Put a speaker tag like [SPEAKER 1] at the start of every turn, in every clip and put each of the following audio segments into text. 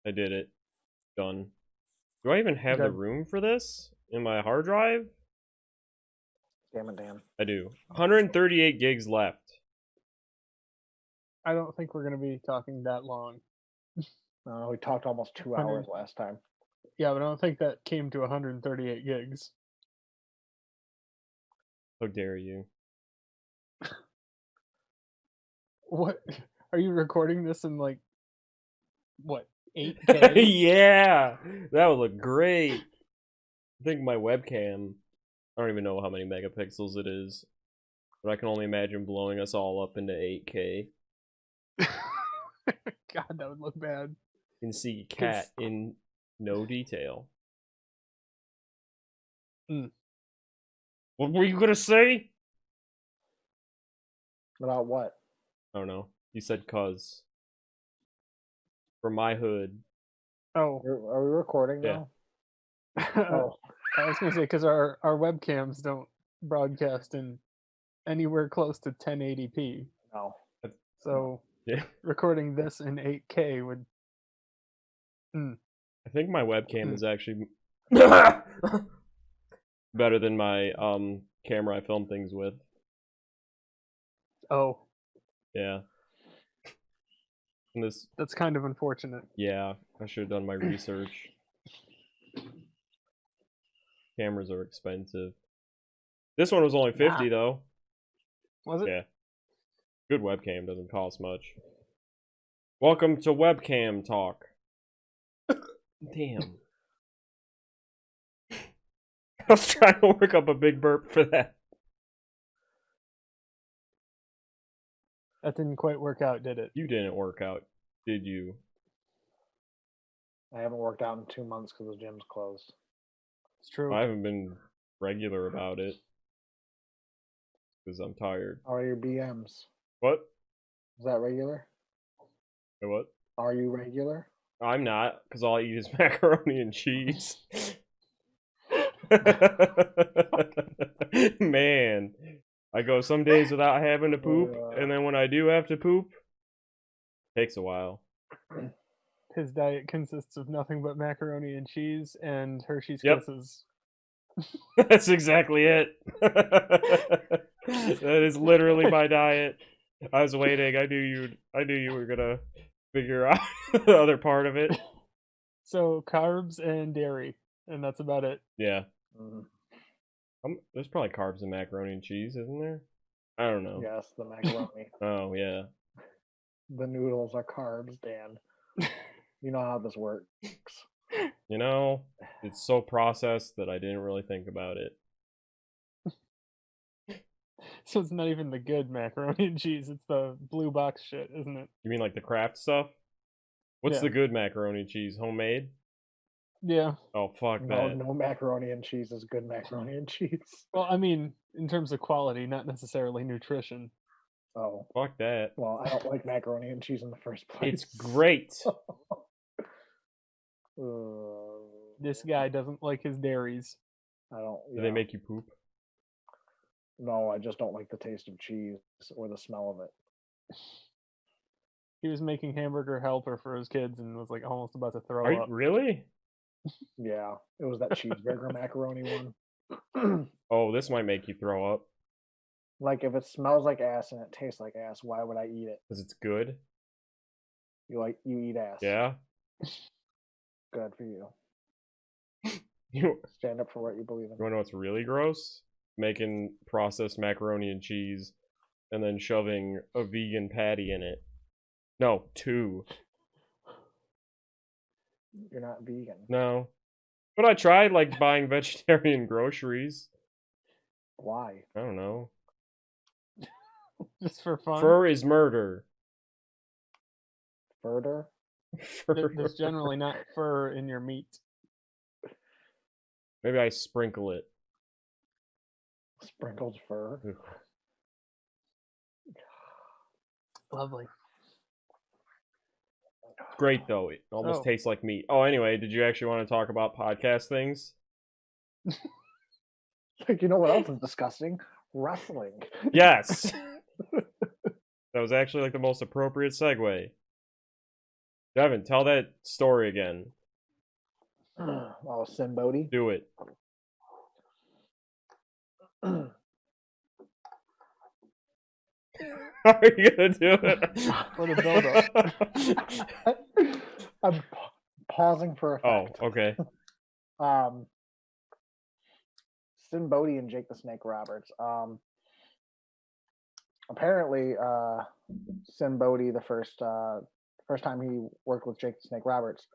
[SPEAKER 1] I did it. Done. Do I even have the room for this in my hard drive?
[SPEAKER 2] Damn it, Dan.
[SPEAKER 1] I do. 138 gigs left.
[SPEAKER 3] I don't think we're going to be talking that long.
[SPEAKER 2] We talked almost 2 hours last time.
[SPEAKER 3] Yeah, but I don't think that came to 138 gigs.
[SPEAKER 1] How dare you?
[SPEAKER 3] What? Are you recording this in, like, what, 8K?
[SPEAKER 1] Yeah! That would look great. I think my webcam, I don't even know how many megapixels it is, but I can only imagine blowing us all up into 8K.
[SPEAKER 3] God, that would look bad.
[SPEAKER 1] You can see cat in no detail. What were you gonna say?
[SPEAKER 2] About what?
[SPEAKER 1] I don't know. You said cuz. For my hood.
[SPEAKER 3] Oh.
[SPEAKER 2] Are we recording now?
[SPEAKER 3] Oh. I was gonna say, because our webcams don't broadcast in anywhere close to 1080p.
[SPEAKER 2] No.
[SPEAKER 3] So
[SPEAKER 1] yeah,
[SPEAKER 3] recording this in 8K would.
[SPEAKER 1] I think my webcam is actually better than my camera I film things with.
[SPEAKER 3] Oh.
[SPEAKER 1] Yeah. And
[SPEAKER 3] that's kind of unfortunate.
[SPEAKER 1] Yeah, I should have done my research. Cameras are expensive. This one was only 50 though.
[SPEAKER 3] Was it?
[SPEAKER 1] Yeah. Good webcam doesn't cost much. Welcome to webcam talk. Damn. I was trying to work up a big burp for that.
[SPEAKER 3] That didn't quite work out, did it?
[SPEAKER 1] You didn't work out, did you?
[SPEAKER 2] I haven't worked out in 2 months because the gym's closed.
[SPEAKER 3] It's true.
[SPEAKER 1] I haven't been regular about it because I'm tired.
[SPEAKER 2] How are your BMs?
[SPEAKER 1] What?
[SPEAKER 2] Is that regular?
[SPEAKER 1] Hey, what?
[SPEAKER 2] Are you regular?
[SPEAKER 1] I'm not, because all I eat is macaroni and cheese. Man, I go some days without having to poop, and then when I do have to poop, it takes a while.
[SPEAKER 3] His diet consists of nothing but macaroni and cheese and Hershey's Kisses.
[SPEAKER 1] That's exactly it. That is literally my diet. I was waiting. I knew you were gonna figure out the other part of it.
[SPEAKER 3] So carbs and dairy, and that's about it.
[SPEAKER 1] Yeah. There's probably carbs in macaroni and cheese, isn't there? I don't know.
[SPEAKER 2] Yes, the macaroni.
[SPEAKER 1] Oh yeah.
[SPEAKER 2] The noodles are carbs, Dan. You know how this works.
[SPEAKER 1] You know, it's so processed that I didn't really think about it.
[SPEAKER 3] So it's not even the good macaroni and cheese, it's the blue box shit, isn't it?
[SPEAKER 1] You mean like the Kraft stuff? What's the good macaroni and cheese? Homemade?
[SPEAKER 3] Yeah.
[SPEAKER 1] Oh, fuck that.
[SPEAKER 2] No macaroni and cheese is good macaroni and cheese.
[SPEAKER 3] Well, I mean, in terms of quality, not necessarily nutrition.
[SPEAKER 2] Oh.
[SPEAKER 1] Fuck that.
[SPEAKER 2] Well, I don't like macaroni and cheese in the first place.
[SPEAKER 1] It's great.
[SPEAKER 3] This guy doesn't like his dairies.
[SPEAKER 2] I don't.
[SPEAKER 1] Do they make you poop?
[SPEAKER 2] No, I just don't like the taste of cheese or the smell of it.
[SPEAKER 3] He was making hamburger helper for his kids and was like almost about to throw up.
[SPEAKER 1] Really?
[SPEAKER 2] Yeah, it was that cheeseburger macaroni one.
[SPEAKER 1] Oh, this might make you throw up.
[SPEAKER 2] Like, if it smells like ass and it tastes like ass, why would I eat it?
[SPEAKER 1] Because it's good?
[SPEAKER 2] You eat ass.
[SPEAKER 1] Yeah?
[SPEAKER 2] Good for you.
[SPEAKER 1] You
[SPEAKER 2] stand up for what you believe in.
[SPEAKER 1] You wanna know what's really gross? Making processed macaroni and cheese and then shoving a vegan patty in it. No, 2.
[SPEAKER 2] You're not vegan.
[SPEAKER 1] No. But I tried, like, buying vegetarian groceries.
[SPEAKER 2] Why?
[SPEAKER 1] I don't know.
[SPEAKER 3] Just for fun?
[SPEAKER 1] Fur is murder.
[SPEAKER 2] Further?
[SPEAKER 3] There's generally not fur in your meat.
[SPEAKER 1] Maybe I sprinkle it.
[SPEAKER 2] Sprinkled fur?
[SPEAKER 1] Ugh.
[SPEAKER 3] Lovely.
[SPEAKER 1] Great, though. It almost tastes like meat. Oh, anyway, did you actually want to talk about podcast things?
[SPEAKER 2] Like, you know what else is disgusting? Wrestling.
[SPEAKER 1] Yes! That was actually, like, the most appropriate segue. Devin, tell that story again.
[SPEAKER 2] Oh, Sin Bodhi.
[SPEAKER 1] Do it. How are you gonna do it?
[SPEAKER 3] For the build-up.
[SPEAKER 2] I'm pausing for
[SPEAKER 1] Oh,
[SPEAKER 2] effect.
[SPEAKER 1] okay.
[SPEAKER 2] Sin Bodhi and Jake the Snake Roberts. Apparently, Sin Bodhi, the first time he worked with Jake the Snake Roberts,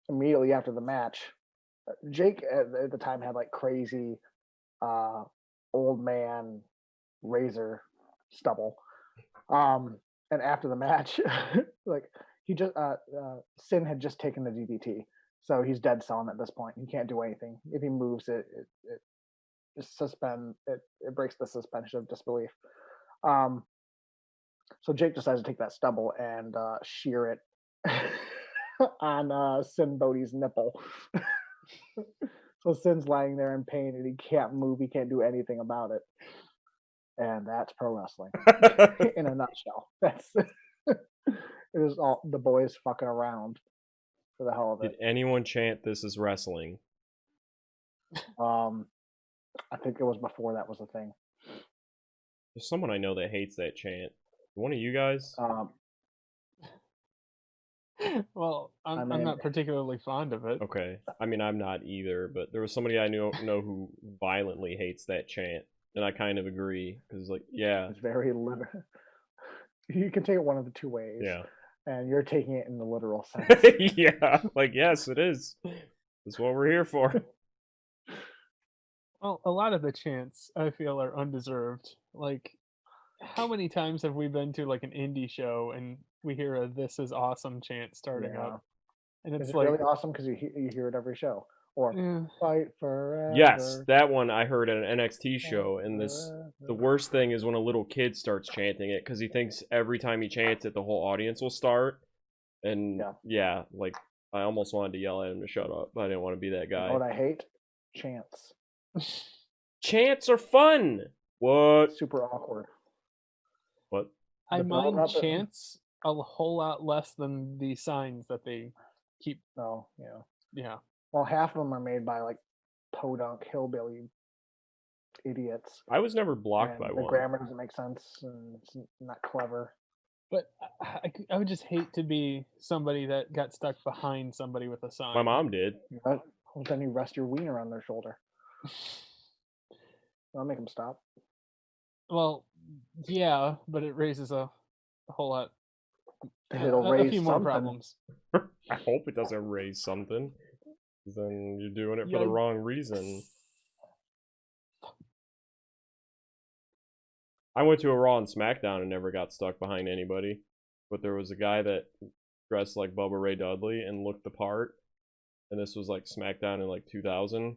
[SPEAKER 2] immediately after the match, Jake at the time had like crazy old man razor stubble. And after the match, like he just Sin had just taken the DDT, so he's dead selling at this point. He can't do anything. If he moves, it breaks the suspension of disbelief. So Jake decides to take that stubble and shear it on Sin Bodhi's nipple. So Sin's lying there in pain and he can't move. He can't do anything about it. And that's pro wrestling in a nutshell. That's it is all the boys fucking around for the hell of
[SPEAKER 1] Did
[SPEAKER 2] it.
[SPEAKER 1] anyone chant "This is wrestling"?
[SPEAKER 2] I think it was before that was a thing.
[SPEAKER 1] There's someone I know that hates that chant. One of you guys?
[SPEAKER 3] Well, I'm not particularly fond of it.
[SPEAKER 1] Okay. I mean, I'm not either, but there was somebody I know who violently hates that chant, and I kind of agree because, like, yeah,
[SPEAKER 2] It's very literal. You can take it one of the two ways.
[SPEAKER 1] yeah,
[SPEAKER 2] And you're taking it in the literal sense.
[SPEAKER 1] yeah. Like, yes, it is. That's what we're here for.
[SPEAKER 3] Well, a lot of the chants I feel are undeserved. Like, how many times have we been to like an indie show and we hear a "This is awesome" chant starting up, and
[SPEAKER 2] Is
[SPEAKER 3] it's
[SPEAKER 2] it
[SPEAKER 3] like,
[SPEAKER 2] really awesome because you hear it every show? Or fight forever.
[SPEAKER 1] Yes, that one I heard at an NXT show, and the worst thing is when a little kid starts chanting it because he thinks every time he chants it, the whole audience will start. And yeah, like I almost wanted to yell at him to shut up, but I didn't want to be that guy.
[SPEAKER 2] You know what I hate? Chants.
[SPEAKER 1] Chants are fun. What?
[SPEAKER 2] Super awkward.
[SPEAKER 1] What?
[SPEAKER 3] I mind chants a whole lot less than the signs that they keep.
[SPEAKER 2] Oh, yeah.
[SPEAKER 3] Yeah.
[SPEAKER 2] Well, half of them are made by like podunk hillbilly idiots.
[SPEAKER 1] I was never blocked by
[SPEAKER 2] the
[SPEAKER 1] one.
[SPEAKER 2] The grammar doesn't make sense and it's not clever.
[SPEAKER 3] But I would just hate to be somebody that got stuck behind somebody with a sign.
[SPEAKER 1] My mom did.
[SPEAKER 2] Well, then you rest your wiener on their shoulder. I'll make them stop.
[SPEAKER 3] Well, yeah, but it raises a whole lot.
[SPEAKER 2] It'll raise
[SPEAKER 3] a few more problems.
[SPEAKER 1] I hope it doesn't raise something. Then you're doing it for the wrong reason. I went to a Raw and SmackDown and never got stuck behind anybody. But there was a guy that dressed like Bubba Ray Dudley and looked the part. And this was like SmackDown in like 2000.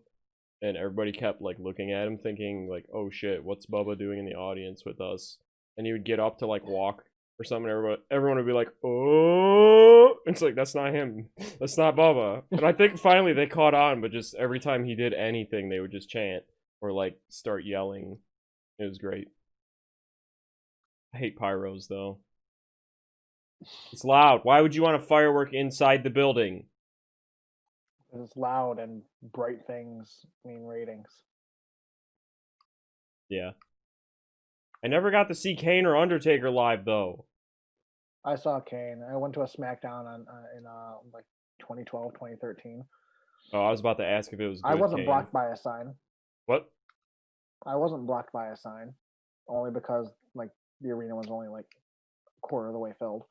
[SPEAKER 1] And everybody kept like looking at him thinking like, oh shit, what's Bubba doing in the audience with us? And he would get up to like walk or something. Everyone would be like, oh. It's like, that's not him. That's not Bubba. And I think finally they caught on, but just every time he did anything, they would just chant or like start yelling. It was great. I hate pyros though. It's loud. Why would you want a firework inside the building?
[SPEAKER 2] It's loud and bright things mean ratings.
[SPEAKER 1] Yeah. I never got to see Kane or Undertaker live though.
[SPEAKER 2] I saw Kane. I went to a SmackDown in like 2012, 2013.
[SPEAKER 1] Oh, I was about to ask if it was good.
[SPEAKER 2] I wasn't
[SPEAKER 1] Kane.
[SPEAKER 2] blocked by a sign.
[SPEAKER 1] What?
[SPEAKER 2] I wasn't blocked by a sign, only because like the arena was only like a quarter of the way filled.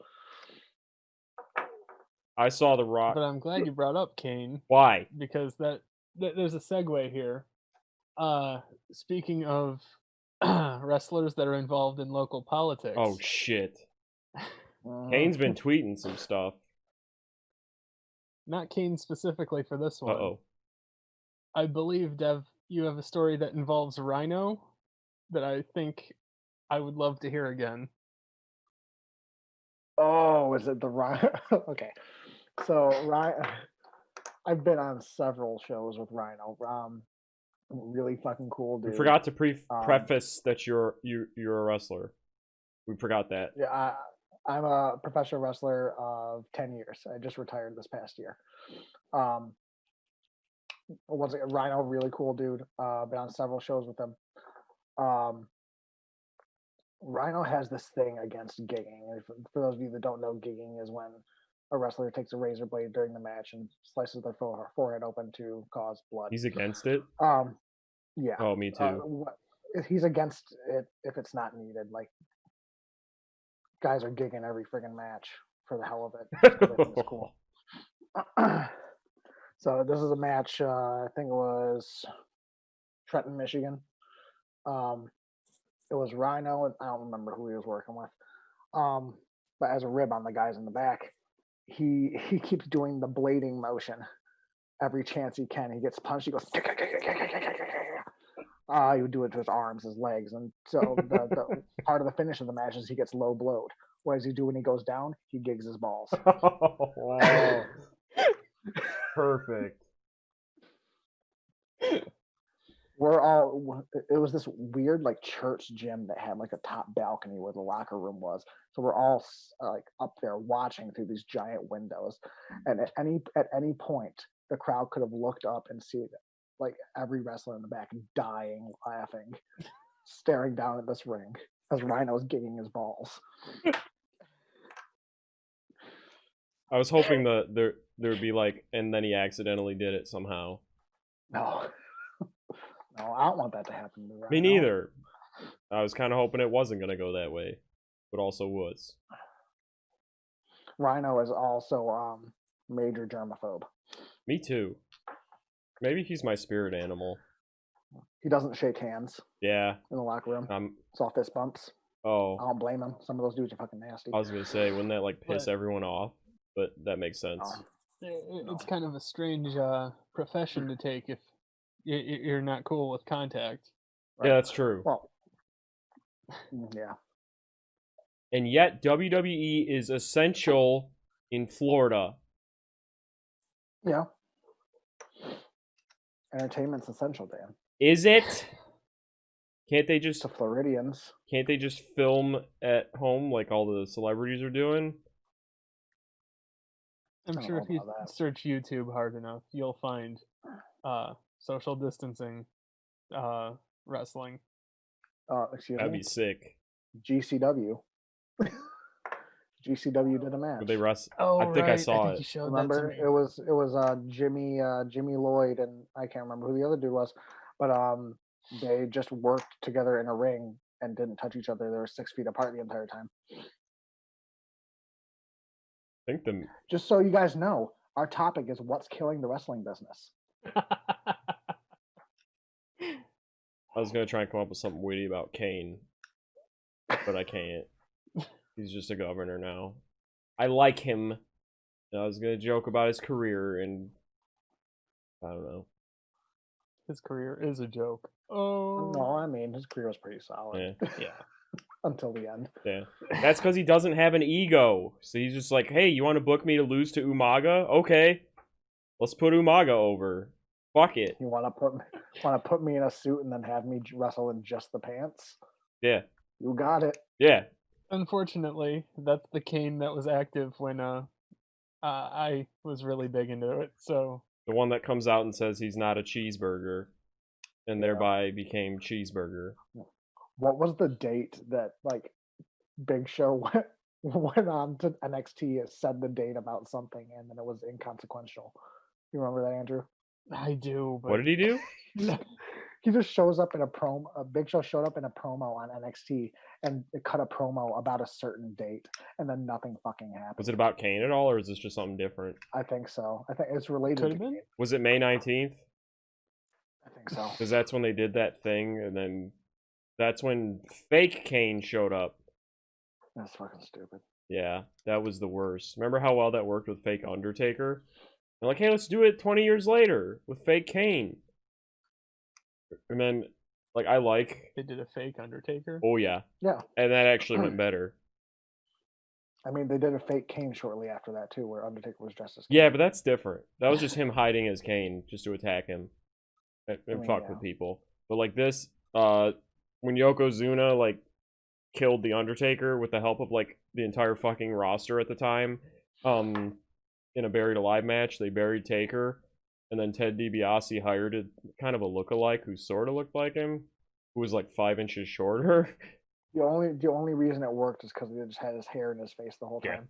[SPEAKER 1] I saw The Rock.
[SPEAKER 3] But I'm glad you brought up Kane.
[SPEAKER 1] Why?
[SPEAKER 3] Because there's a segue here. Speaking of wrestlers that are involved in local politics.
[SPEAKER 1] Oh shit. Kane's been tweeting some stuff.
[SPEAKER 3] Not Kane specifically for this one.
[SPEAKER 1] Uh-oh.
[SPEAKER 3] I believe, Dev, you have a story that involves Rhino that I think I would love to hear again.
[SPEAKER 2] Oh, is it the Rhino? Okay. So I've been on several shows with Rhino. Really fucking cool dude.
[SPEAKER 1] We forgot to preface that you're a wrestler. We forgot that.
[SPEAKER 2] Yeah, I'm a professional wrestler of 10 years. I just retired this past year. Was it Rhino? Really cool dude. Been on several shows with him. Rhino has this thing against gigging. And for those of you that don't know, gigging is when a wrestler takes a razor blade during the match and slices their forehead open to cause blood.
[SPEAKER 1] He's against it.
[SPEAKER 2] Yeah.
[SPEAKER 1] Oh, me too.
[SPEAKER 2] He's against it if it's not needed. Like, guys are gigging every friggin' match for the hell of it. Just 'cause they think it's cool. So this is a match. I think it was Trenton, Michigan. It was Rhino, and I don't remember who he was working with. But as a rib on the guys in the back, he keeps doing the blading motion every chance he can. He gets punched. He goes. He would do it to his arms, his legs, and so the part of the finish of the match is he gets low blowed. What does he do when he goes down? He gigs his balls.
[SPEAKER 1] Wow. Perfect.
[SPEAKER 2] We're all. It was this weird like church gym that had like a top balcony where the locker room was. So we're all like up there watching through these giant windows, and at any point the crowd could have looked up and seen like every wrestler in the back dying laughing, staring down at this ring as Rhino's gigging his balls.
[SPEAKER 1] I was hoping that there would be like, and then he accidentally did it somehow.
[SPEAKER 2] No. No, I don't want that to happen to Rhino.
[SPEAKER 1] Me neither. I was kind of hoping it wasn't going to go that way, but also was.
[SPEAKER 2] Rhino is also major germaphobe.
[SPEAKER 1] Me too. Maybe he's my spirit animal.
[SPEAKER 2] He doesn't shake hands.
[SPEAKER 1] Yeah.
[SPEAKER 2] In the locker room. It's all fist bumps.
[SPEAKER 1] Oh.
[SPEAKER 2] I don't blame him. Some of those dudes are fucking nasty.
[SPEAKER 1] I was going to say, wouldn't that like piss everyone off? But that makes sense.
[SPEAKER 3] It's kind of a strange profession to take if you're not cool with contact.
[SPEAKER 1] Right? Yeah, that's true.
[SPEAKER 2] Well, yeah.
[SPEAKER 1] And yet, WWE is essential in Florida.
[SPEAKER 2] Yeah. Entertainment's essential, Dan.
[SPEAKER 1] Is it? Can't they just...
[SPEAKER 2] The Floridians.
[SPEAKER 1] Can't they just film at home like all the celebrities are doing?
[SPEAKER 3] I'm sure if you search YouTube hard enough, you'll find social distancing wrestling.
[SPEAKER 2] Excuse
[SPEAKER 1] That'd
[SPEAKER 2] me?
[SPEAKER 1] be sick.
[SPEAKER 2] GCW. GCW did a match.
[SPEAKER 1] Would they wrestle?
[SPEAKER 3] Oh,
[SPEAKER 1] I think I saw it.
[SPEAKER 2] Remember, it was Jimmy Lloyd, and I can't remember who the other dude was, but they just worked together in a ring and didn't touch each other. They were 6 feet apart the entire time. Just so you guys know, our topic is what's killing the wrestling business.
[SPEAKER 1] I was gonna try and come up with something witty about Kane, but I can't. He's just a governor now. I like him. I was gonna joke about his career, and I don't know.
[SPEAKER 3] His career is a joke. Oh
[SPEAKER 2] no, I mean his career was pretty solid.
[SPEAKER 1] Yeah.
[SPEAKER 2] Until the end.
[SPEAKER 1] Yeah. That's because he doesn't have an ego. So he's just like, hey, you want to book me to lose to Umaga? Okay. Let's put Umaga over. Fuck it.
[SPEAKER 2] You want to put me in a suit and then have me wrestle in just the pants?
[SPEAKER 1] Yeah.
[SPEAKER 2] You got it.
[SPEAKER 1] Yeah.
[SPEAKER 3] Unfortunately, that's the Kane that was active when I was really big into it. So
[SPEAKER 1] the one that comes out and says he's not a cheeseburger, and thereby became Cheeseburger.
[SPEAKER 2] What was the date that like Big Show went on to NXT and said the date about something, and then it was inconsequential? You remember that, Andrew?
[SPEAKER 3] I do. But...
[SPEAKER 1] What did he do?
[SPEAKER 2] He just shows up in a promo. Big Show showed up in a promo on NXT and cut a promo about a certain date, and then nothing fucking happened.
[SPEAKER 1] Was it about Kane at all, or is this just something different?
[SPEAKER 2] I think so. I think it's related
[SPEAKER 3] Could
[SPEAKER 2] to
[SPEAKER 3] have been.
[SPEAKER 2] Kane.
[SPEAKER 1] Was it May 19th?
[SPEAKER 2] I think so.
[SPEAKER 1] Because that's when they did that thing, and then that's when fake Kane showed up.
[SPEAKER 2] That's fucking stupid.
[SPEAKER 1] Yeah, that was the worst. Remember how well that worked with fake Undertaker? They're like, hey, let's do it 20 years later with fake Kane. And then, like,
[SPEAKER 3] they did a fake Undertaker?
[SPEAKER 1] Oh, yeah.
[SPEAKER 2] Yeah.
[SPEAKER 1] And that actually went better.
[SPEAKER 2] I mean, they did a fake Kane shortly after that, too, where Undertaker was dressed as Kane.
[SPEAKER 1] Yeah, but that's different. That was just him hiding as Kane just to attack him and fuck with people. But, like, this, when Yokozuna, like, killed the Undertaker with the help of, like, the entire fucking roster at the time. In a Buried Alive match, they buried Taker, and then Ted DiBiase hired a kind of a lookalike who sort of looked like him, who was like 5 inches shorter.
[SPEAKER 2] The only reason it worked is because he just had his hair in his face the whole time.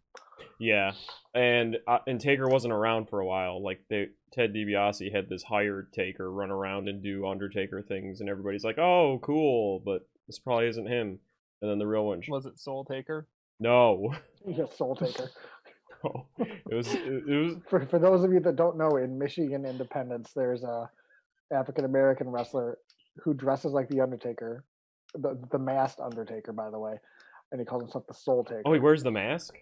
[SPEAKER 1] Yeah, and Taker wasn't around for a while. Like Ted DiBiase had this hired Taker run around and do Undertaker things, and everybody's like, "Oh, cool," but this probably isn't him. And then the real one
[SPEAKER 3] Was it Soul Taker?
[SPEAKER 1] No.
[SPEAKER 2] He's Soul Taker.
[SPEAKER 1] No. It was
[SPEAKER 2] For those of you that don't know, in Michigan Independence, there's a African American wrestler who dresses like the Undertaker, the masked Undertaker, by the way, and he calls himself the Soul Taker.
[SPEAKER 1] Oh, he wears the mask?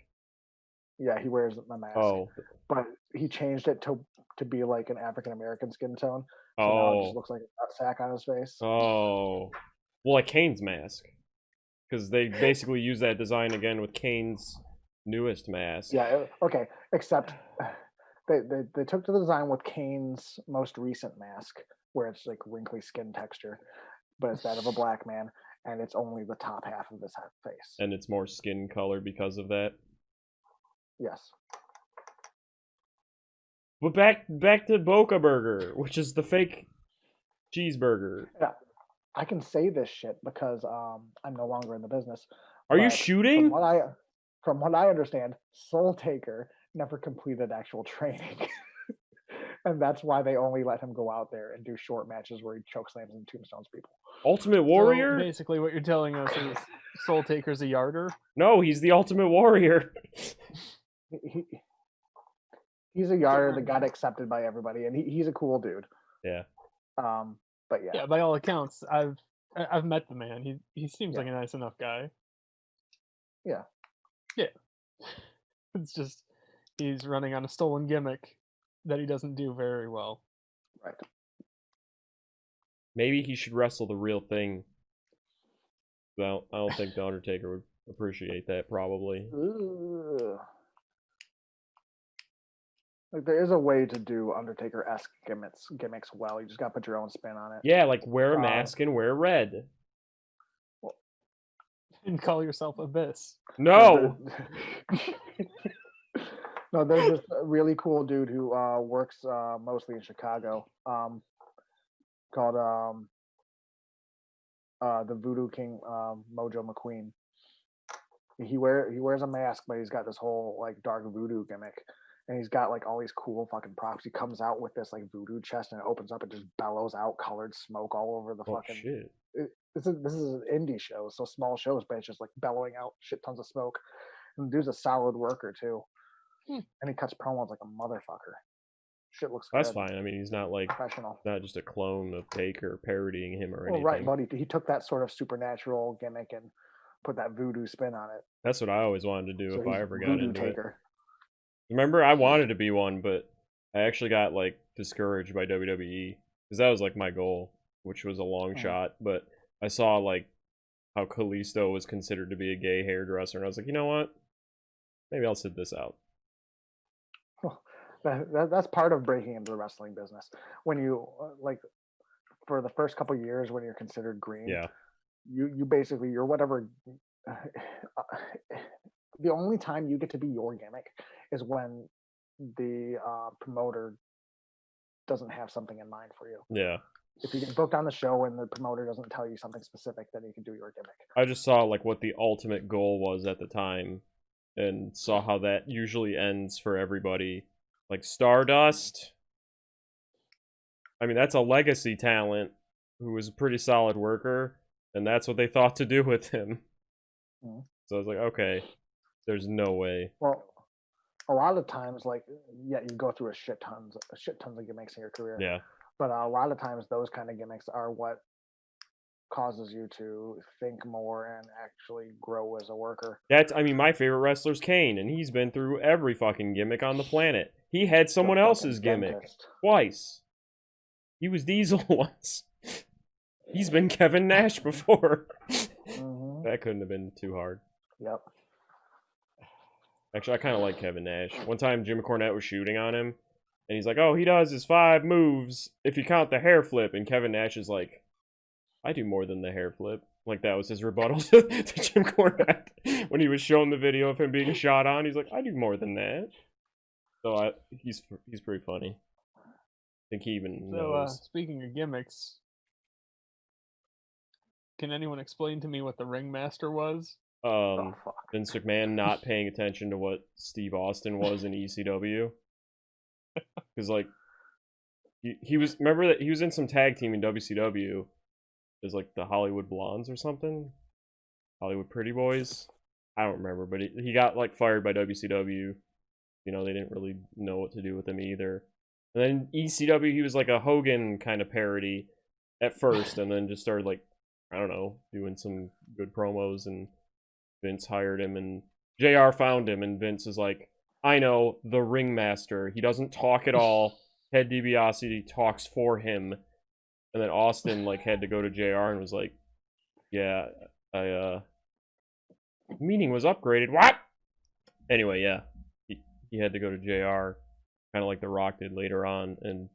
[SPEAKER 2] Yeah, he wears the mask.
[SPEAKER 1] Oh.
[SPEAKER 2] But he changed it to be like an African American skin tone. So now it just looks like a sack on his face.
[SPEAKER 1] Oh. Well, like Kane's mask. Because they basically use that design again with Kane's newest mask.
[SPEAKER 2] Yeah, okay. Except they took the design with Kane's most recent mask, where it's like wrinkly skin texture, but it's that of a black man, and it's only the top half of his face.
[SPEAKER 1] And it's more skin color because of that.
[SPEAKER 2] Yes.
[SPEAKER 1] But back to Boca Burger, which is the fake cheeseburger.
[SPEAKER 2] Yeah, I can say this shit because I'm no longer in the business.
[SPEAKER 1] Are you shooting?
[SPEAKER 2] From what I understand, Soul Taker never completed actual training. And that's why they only let him go out there and do short matches where he chokeslams and tombstones people.
[SPEAKER 1] Ultimate Warrior?
[SPEAKER 3] So basically what you're telling us is Soul Taker's a yarder?
[SPEAKER 1] No, he's the Ultimate Warrior.
[SPEAKER 2] He's a yarder that got accepted by everybody, and he's a cool dude.
[SPEAKER 1] Yeah.
[SPEAKER 2] But yeah.
[SPEAKER 3] Yeah, by all accounts, I've met the man. He seems like a nice enough guy.
[SPEAKER 2] Yeah.
[SPEAKER 3] Yeah. It's just he's running on a stolen gimmick that he doesn't do very well.
[SPEAKER 2] Right.
[SPEAKER 1] Maybe he should wrestle the real thing. Well, I don't think the Undertaker would appreciate that, probably.
[SPEAKER 2] Ugh. Like, there is a way to do Undertaker-esque gimmicks well. You just got to put your own spin on it.
[SPEAKER 1] Yeah, like wear a mask and wear red.
[SPEAKER 3] And call yourself Abyss.
[SPEAKER 1] No!
[SPEAKER 2] No, there's this really cool dude who works mostly in Chicago, called the Voodoo King, Mojo McQueen. He wears a mask, but he's got this whole like dark voodoo gimmick, and he's got like all these cool fucking props. He comes out with this like voodoo chest, and it opens up and just bellows out colored smoke all over the fucking.
[SPEAKER 1] Shit.
[SPEAKER 2] This is an indie show, so small shows, but it's just like bellowing out shit tons of smoke. And the dude's a solid worker too. And he cuts promos like a motherfucker. Shit looks good.
[SPEAKER 1] That's fine. I mean, he's not like
[SPEAKER 2] professional.
[SPEAKER 1] Not just a clone of Taker parodying him or anything.
[SPEAKER 2] Right, but he took that sort of supernatural gimmick and put that voodoo spin on it.
[SPEAKER 1] That's what I always wanted to do if I ever got into
[SPEAKER 2] Taker.
[SPEAKER 1] It. Remember, I wanted to be one, but I actually got like discouraged by WWE because that was like my goal, which was a long shot. But I saw like how Kalisto was considered to be a gay hairdresser, and I was like, you know what? Maybe I'll sit this out.
[SPEAKER 2] That's part of breaking into the wrestling business. When you like, for the first couple of years when you're considered green, you basically you're whatever. The only time you get to be your gimmick is when the promoter doesn't have something in mind for you.
[SPEAKER 1] Yeah.
[SPEAKER 2] If you get booked on the show and the promoter doesn't tell you something specific, then you can do your gimmick.
[SPEAKER 1] I just saw like what the ultimate goal was at the time, and saw how that usually ends for everybody. Like Stardust. I mean, that's a legacy talent who was a pretty solid worker, and that's what they thought to do with him. So I was like, okay, there's no way.
[SPEAKER 2] Well, a lot of times, like, yeah, you go through a shit tons of gimmicks in your career.
[SPEAKER 1] Yeah.
[SPEAKER 2] But a lot of times, those kind of gimmicks are what causes you to think more and actually grow as a worker.
[SPEAKER 1] I mean, my favorite wrestler's Kane, and he's been through every fucking gimmick on the planet. He had someone else's gimmick twice. He was Diesel once. He's been Kevin Nash before. That couldn't have been too hard.
[SPEAKER 2] Yep.
[SPEAKER 1] Actually, I kind of like Kevin Nash. One time, Jim Cornette was shooting on him, and he's like, oh, he does his 5 moves if you count the hair flip. And Kevin Nash is like, I do more than the hair flip. Like that was his rebuttal to Jim Cornette when he was showing the video of him being shot on. He's like, I do more than that. So he's pretty funny. I think he even knows.
[SPEAKER 3] Speaking of gimmicks, can anyone explain to me what the ringmaster was?
[SPEAKER 1] Vince McMahon not paying attention to what Steve Austin was in ECW. Because like he was, remember that he was in some tag team in WCW as like the Hollywood Blondes or something, Hollywood Pretty Boys. I don't remember, but he got like fired by WCW. You know, they didn't really know what to do with him either. And then ECW, he was like a Hogan kind of parody at first, and then just started like, I don't know, doing some good promos, and Vince hired him, and JR found him, and Vince is like, I know, the ringmaster. He doesn't talk at all. Ted DiBiase talks for him. And then Austin like had to go to JR and was like, yeah, meeting was upgraded. What? Anyway, yeah. He had to go to JR, kind of like The Rock did later on, and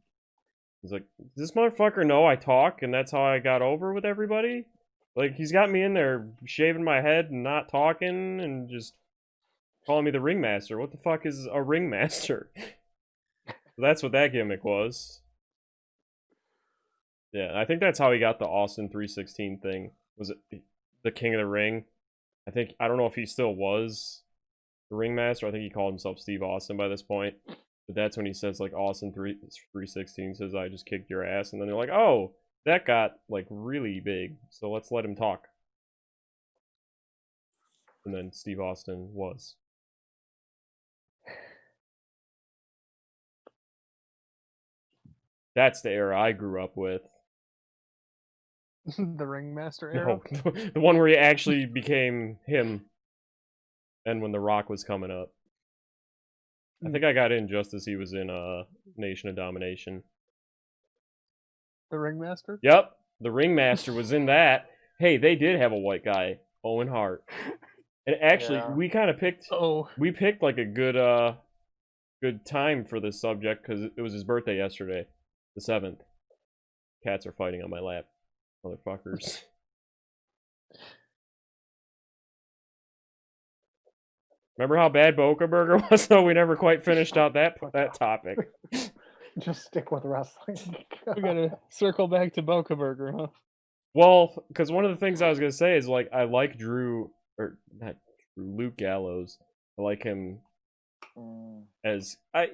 [SPEAKER 1] he's like, does this motherfucker know I talk and that's how I got over with everybody? Like, he's got me in there shaving my head and not talking and just calling me the ringmaster. What the fuck is a ringmaster? That's what that gimmick was. Yeah, I think that's how he got the Austin 316 thing. Was it the King of the Ring? I don't know if he still was the ringmaster. I think he called himself Steve Austin by this point. But that's when he says, like, Austin 316 says, I just kicked your ass. And then they're like, oh, that got, like, really big. So let's let him talk. And then Steve Austin was. That's the era I grew up with.
[SPEAKER 3] The ringmaster era?
[SPEAKER 1] No, the one where he actually became him. And when The Rock was coming up. I think I got in just as he was in Nation of Domination.
[SPEAKER 3] The ringmaster?
[SPEAKER 1] Yep, the ringmaster was in that. Hey, they did have a white guy, Owen Hart. And actually, we kind of picked. We picked like a good time for this subject because it was his birthday yesterday, the 7th. Cats are fighting on my lap, motherfuckers. Remember how bad Boca Burger was? Though we never quite finished out that topic.
[SPEAKER 2] Just stick with wrestling.
[SPEAKER 3] We gotta circle back to Boca Burger, huh?
[SPEAKER 1] Well, because one of the things I was gonna say is like I like Luke Gallows. I like him as I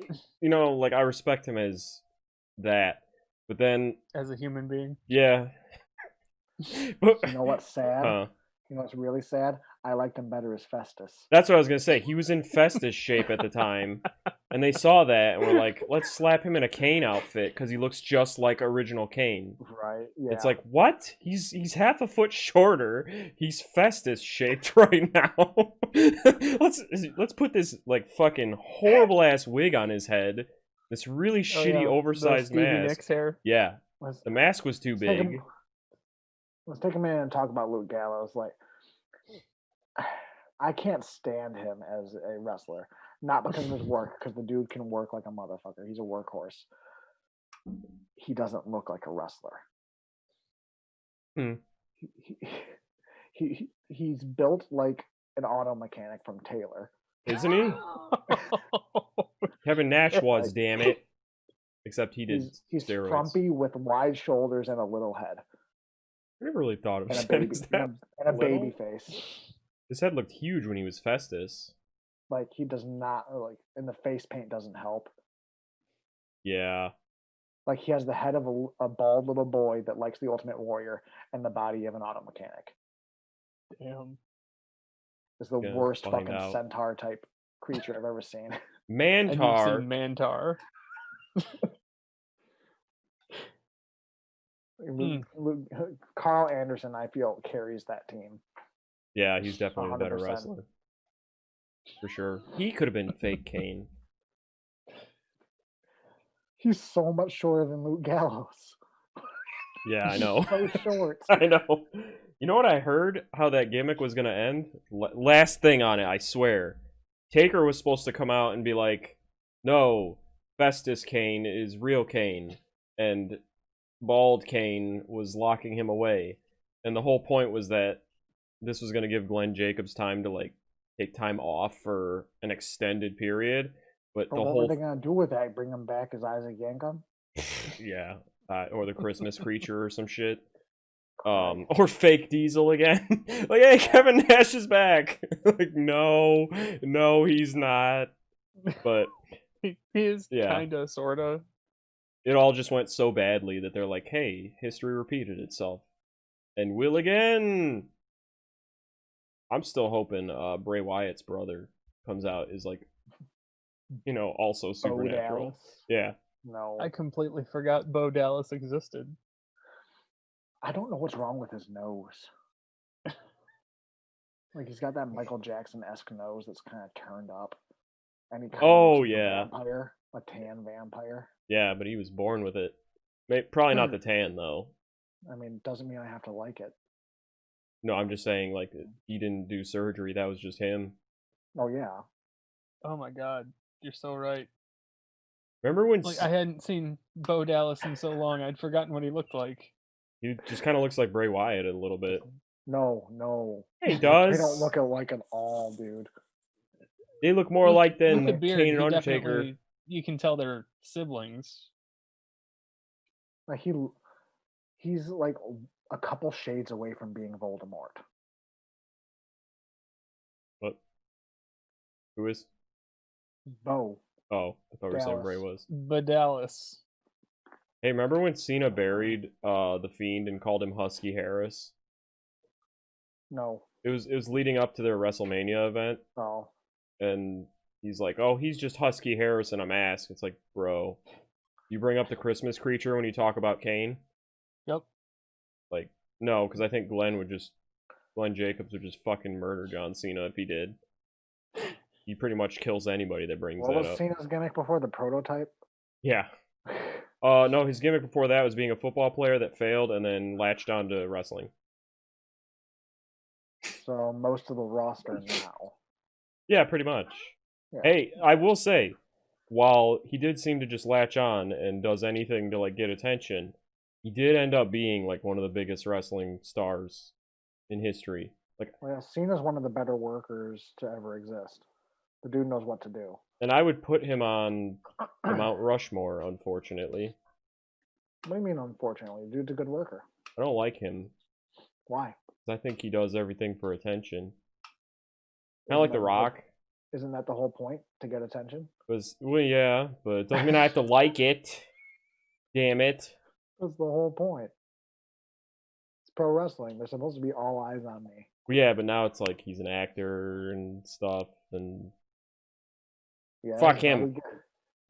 [SPEAKER 1] respect him as that. But then
[SPEAKER 3] as a human being,
[SPEAKER 1] yeah.
[SPEAKER 2] But, you know what's sad? You know what's really sad? I liked him better as Festus.
[SPEAKER 1] That's what I was gonna say. He was in Festus shape at the time, and they saw that and were like, "Let's slap him in a Kane outfit because he looks just like original Kane."
[SPEAKER 2] Right? Yeah.
[SPEAKER 1] It's like, what? He's half a foot shorter. He's Festus shaped right now. let's put this like fucking horrible ass wig on his head. This really shitty oversized mask.
[SPEAKER 3] Nicks hair.
[SPEAKER 1] Yeah, the mask was too big.
[SPEAKER 2] Let's take a minute and talk about Luke Gallows. Like, I can't stand him as a wrestler. Not because of his work, because the dude can work like a motherfucker. He's a workhorse. He doesn't look like a wrestler. He's built like an auto mechanic from Taylor.
[SPEAKER 1] Isn't he? Kevin Nash was, damn it. Except he did
[SPEAKER 2] he's
[SPEAKER 1] steroids.
[SPEAKER 2] frumpy with wide shoulders and a little head.
[SPEAKER 1] I never really thought of
[SPEAKER 2] and a baby face.
[SPEAKER 1] His head looked huge when he was Festus.
[SPEAKER 2] Like he does not and the face paint doesn't help.
[SPEAKER 1] Yeah.
[SPEAKER 2] Like he has the head of a bald little boy that likes the Ultimate Warrior and the body of an auto mechanic.
[SPEAKER 3] Damn.
[SPEAKER 2] It's the worst fucking centaur type creature I've ever seen.
[SPEAKER 1] Mantar.
[SPEAKER 3] Mantar.
[SPEAKER 2] Carl Anderson, I feel, carries that team.
[SPEAKER 1] Yeah, he's definitely 100%. A better wrestler. For sure. He could have been fake Kane.
[SPEAKER 2] He's so much shorter than Luke Gallows.
[SPEAKER 1] Yeah, I know.
[SPEAKER 2] So short.
[SPEAKER 1] I know. You know what I heard? How that gimmick was going to end? Last thing on it, I swear. Taker was supposed to come out and be like, no, Festus Kane is real Kane. And Bald Kane was locking him away. And the whole point was that this was going to give Glenn Jacobs time to like take time off for an extended period. But
[SPEAKER 2] But
[SPEAKER 1] the
[SPEAKER 2] what
[SPEAKER 1] whole
[SPEAKER 2] were they gonna do with that? Bring him back as Isaac Yankum?
[SPEAKER 1] yeah, or the Christmas creature or some shit.
[SPEAKER 2] Right.
[SPEAKER 1] Or fake Diesel again. Like, hey, Kevin Nash is back. Like, no, he's not. But
[SPEAKER 3] He is
[SPEAKER 1] yeah,
[SPEAKER 3] kinda, sorta.
[SPEAKER 1] it all just went so badly that they're like, hey, history repeated itself, and will again. I'm still hoping Bray Wyatt's brother comes out is like, also
[SPEAKER 2] Bo
[SPEAKER 1] supernatural.
[SPEAKER 2] Dallas?
[SPEAKER 1] Yeah.
[SPEAKER 2] No.
[SPEAKER 3] I completely forgot Bo Dallas existed.
[SPEAKER 2] I don't know what's wrong with his nose. Like he's got that Michael Jackson-esque nose that's kind of turned up, and he kind of
[SPEAKER 1] Oh
[SPEAKER 2] looks like
[SPEAKER 1] yeah,
[SPEAKER 2] a vampire, a tan vampire.
[SPEAKER 1] yeah, but he was born with it. Probably not the tan though.
[SPEAKER 2] I mean, doesn't mean I have to like it.
[SPEAKER 1] No, I'm just saying like he didn't do surgery. That was just him.
[SPEAKER 2] Oh yeah,
[SPEAKER 3] Oh my god, you're so right.
[SPEAKER 1] Remember when
[SPEAKER 3] Like I hadn't seen Bo Dallas in so long, I'd forgotten what he looked like.
[SPEAKER 1] he just kind of looks like Bray Wyatt a little bit?
[SPEAKER 2] no.
[SPEAKER 1] Yeah, he
[SPEAKER 2] They
[SPEAKER 1] does.
[SPEAKER 2] don't look alike at all, dude.
[SPEAKER 1] They look more
[SPEAKER 3] With-
[SPEAKER 1] alike
[SPEAKER 3] with the
[SPEAKER 1] than
[SPEAKER 3] beard,
[SPEAKER 1] Kane and
[SPEAKER 3] he
[SPEAKER 1] Undertaker.
[SPEAKER 3] definitely, you can tell they're siblings.
[SPEAKER 2] Like he's like a couple shades away from being Voldemort.
[SPEAKER 1] What? Who is?
[SPEAKER 2] Bo.
[SPEAKER 1] Oh, I thought we were saying
[SPEAKER 2] Dallas.
[SPEAKER 1] Bray was.
[SPEAKER 3] Bo Dallas.
[SPEAKER 1] Hey, remember when Cena buried the Fiend and called him Husky Harris?
[SPEAKER 2] No.
[SPEAKER 1] It was leading up to their WrestleMania event,
[SPEAKER 2] Oh.
[SPEAKER 1] and he's like, "Oh, he's just Husky Harris in a mask." It's like, bro, you bring up the Christmas creature when you talk about Kane?
[SPEAKER 3] Yep.
[SPEAKER 1] Like, no, because I think Glenn Jacobs would just fucking murder John Cena if he did. He pretty much kills anybody that brings
[SPEAKER 2] What
[SPEAKER 1] that
[SPEAKER 2] was
[SPEAKER 1] up.
[SPEAKER 2] Cena's gimmick before the prototype?
[SPEAKER 1] Yeah. No, his gimmick before that was being a football player that failed and then latched on to wrestling.
[SPEAKER 2] So most of the roster now.
[SPEAKER 1] Yeah, pretty much.
[SPEAKER 2] Yeah.
[SPEAKER 1] Hey, I will say, while he did seem to just latch on and does anything to like get attention, he did end up being like one of the biggest wrestling stars in history. Like,
[SPEAKER 2] Well, Cena's one of the better workers to ever exist. The dude knows what to do.
[SPEAKER 1] and I would put him on the Mount Rushmore, unfortunately.
[SPEAKER 2] What do you mean, unfortunately? Dude's a good worker.
[SPEAKER 1] I don't like him.
[SPEAKER 2] Why?
[SPEAKER 1] I think he does everything for attention. Kind of like The Rock.
[SPEAKER 2] Isn't that the whole point? To get attention?
[SPEAKER 1] Well, yeah, but it doesn't mean I have to like it. Damn it.
[SPEAKER 2] That's the whole point. It's pro wrestling. They're supposed to be all eyes on me.
[SPEAKER 1] Yeah, but now it's like he's an actor and stuff, and
[SPEAKER 2] Yeah,
[SPEAKER 1] fuck him.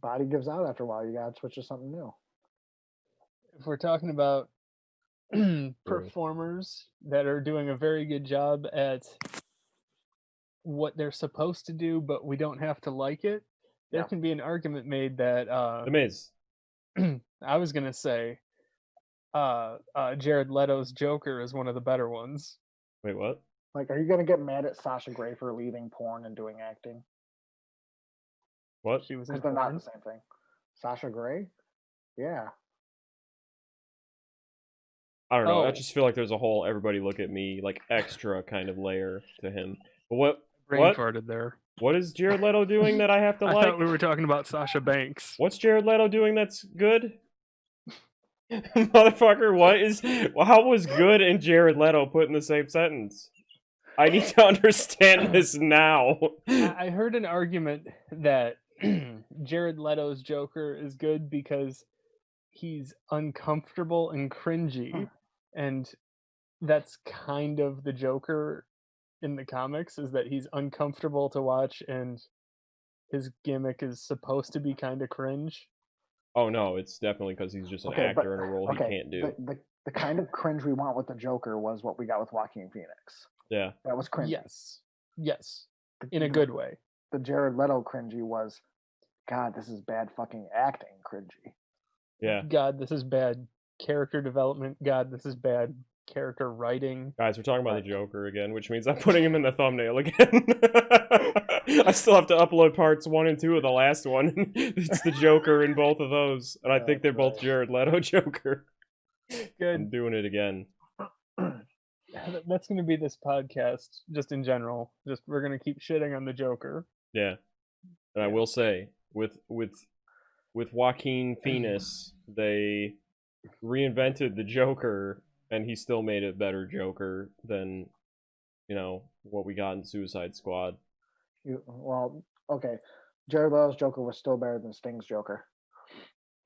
[SPEAKER 2] Body gives out after a while. You gotta switch to something new.
[SPEAKER 3] If we're talking about performers that are doing a very good job at what they're supposed to do, but we don't have to like it, there
[SPEAKER 2] Yeah.
[SPEAKER 3] can be an argument made that
[SPEAKER 1] The Miz.
[SPEAKER 3] I was gonna say Jared Leto's Joker is one of the better ones.
[SPEAKER 1] Wait, what?
[SPEAKER 2] Like, are you gonna get mad at Sasha Grey for leaving porn and doing acting?
[SPEAKER 1] What?
[SPEAKER 3] She was in
[SPEAKER 2] Because they're not
[SPEAKER 3] porn.
[SPEAKER 2] the same thing. Sasha Grey? Yeah.
[SPEAKER 1] I don't know. I
[SPEAKER 3] Oh.
[SPEAKER 1] just feel like there's a whole everybody look at me like extra kind of layer to him. But
[SPEAKER 3] Brain
[SPEAKER 1] what?
[SPEAKER 3] farted there.
[SPEAKER 1] What is Jared Leto doing that I have to
[SPEAKER 3] I
[SPEAKER 1] like?
[SPEAKER 3] thought we were talking about Sasha Banks.
[SPEAKER 1] What's Jared Leto doing that's good? Motherfucker, what is... How was good and Jared Leto put in the same sentence? I need to understand this now.
[SPEAKER 3] I heard an argument that Jared Leto's Joker is good because he's uncomfortable and cringy, and that's kind of the Joker in the comics, is that he's uncomfortable to watch and his gimmick is supposed to be kind of cringe.
[SPEAKER 1] Oh no, it's definitely because he's just an
[SPEAKER 2] Okay,
[SPEAKER 1] actor in a role he
[SPEAKER 2] okay,
[SPEAKER 1] can't do.
[SPEAKER 2] The kind of cringe we want with the Joker was what we got with Joaquin Phoenix.
[SPEAKER 1] Yeah.
[SPEAKER 2] That was cringy.
[SPEAKER 3] Yes, in a good way.
[SPEAKER 2] The Jared Leto cringy was, God, this is bad fucking acting cringy.
[SPEAKER 1] Yeah.
[SPEAKER 3] God, this is bad character development. God, this is bad character writing.
[SPEAKER 1] Guys, we're talking about the Joker again, which means I'm putting him in the thumbnail again. I still have to upload parts 1 and 2 of the last one. It's the Joker in both of those, and I think they're both Jared Leto Joker.
[SPEAKER 3] Good.
[SPEAKER 1] I'm doing it again.
[SPEAKER 3] That's going to be this podcast, just in general. Just we're going to keep shitting on the Joker.
[SPEAKER 1] Yeah, and I will say with Joaquin Phoenix, they reinvented the Joker, and he still made a better Joker than what we got in Suicide Squad.
[SPEAKER 2] Well, okay. Jared Leto's Joker was still better than Sting's Joker.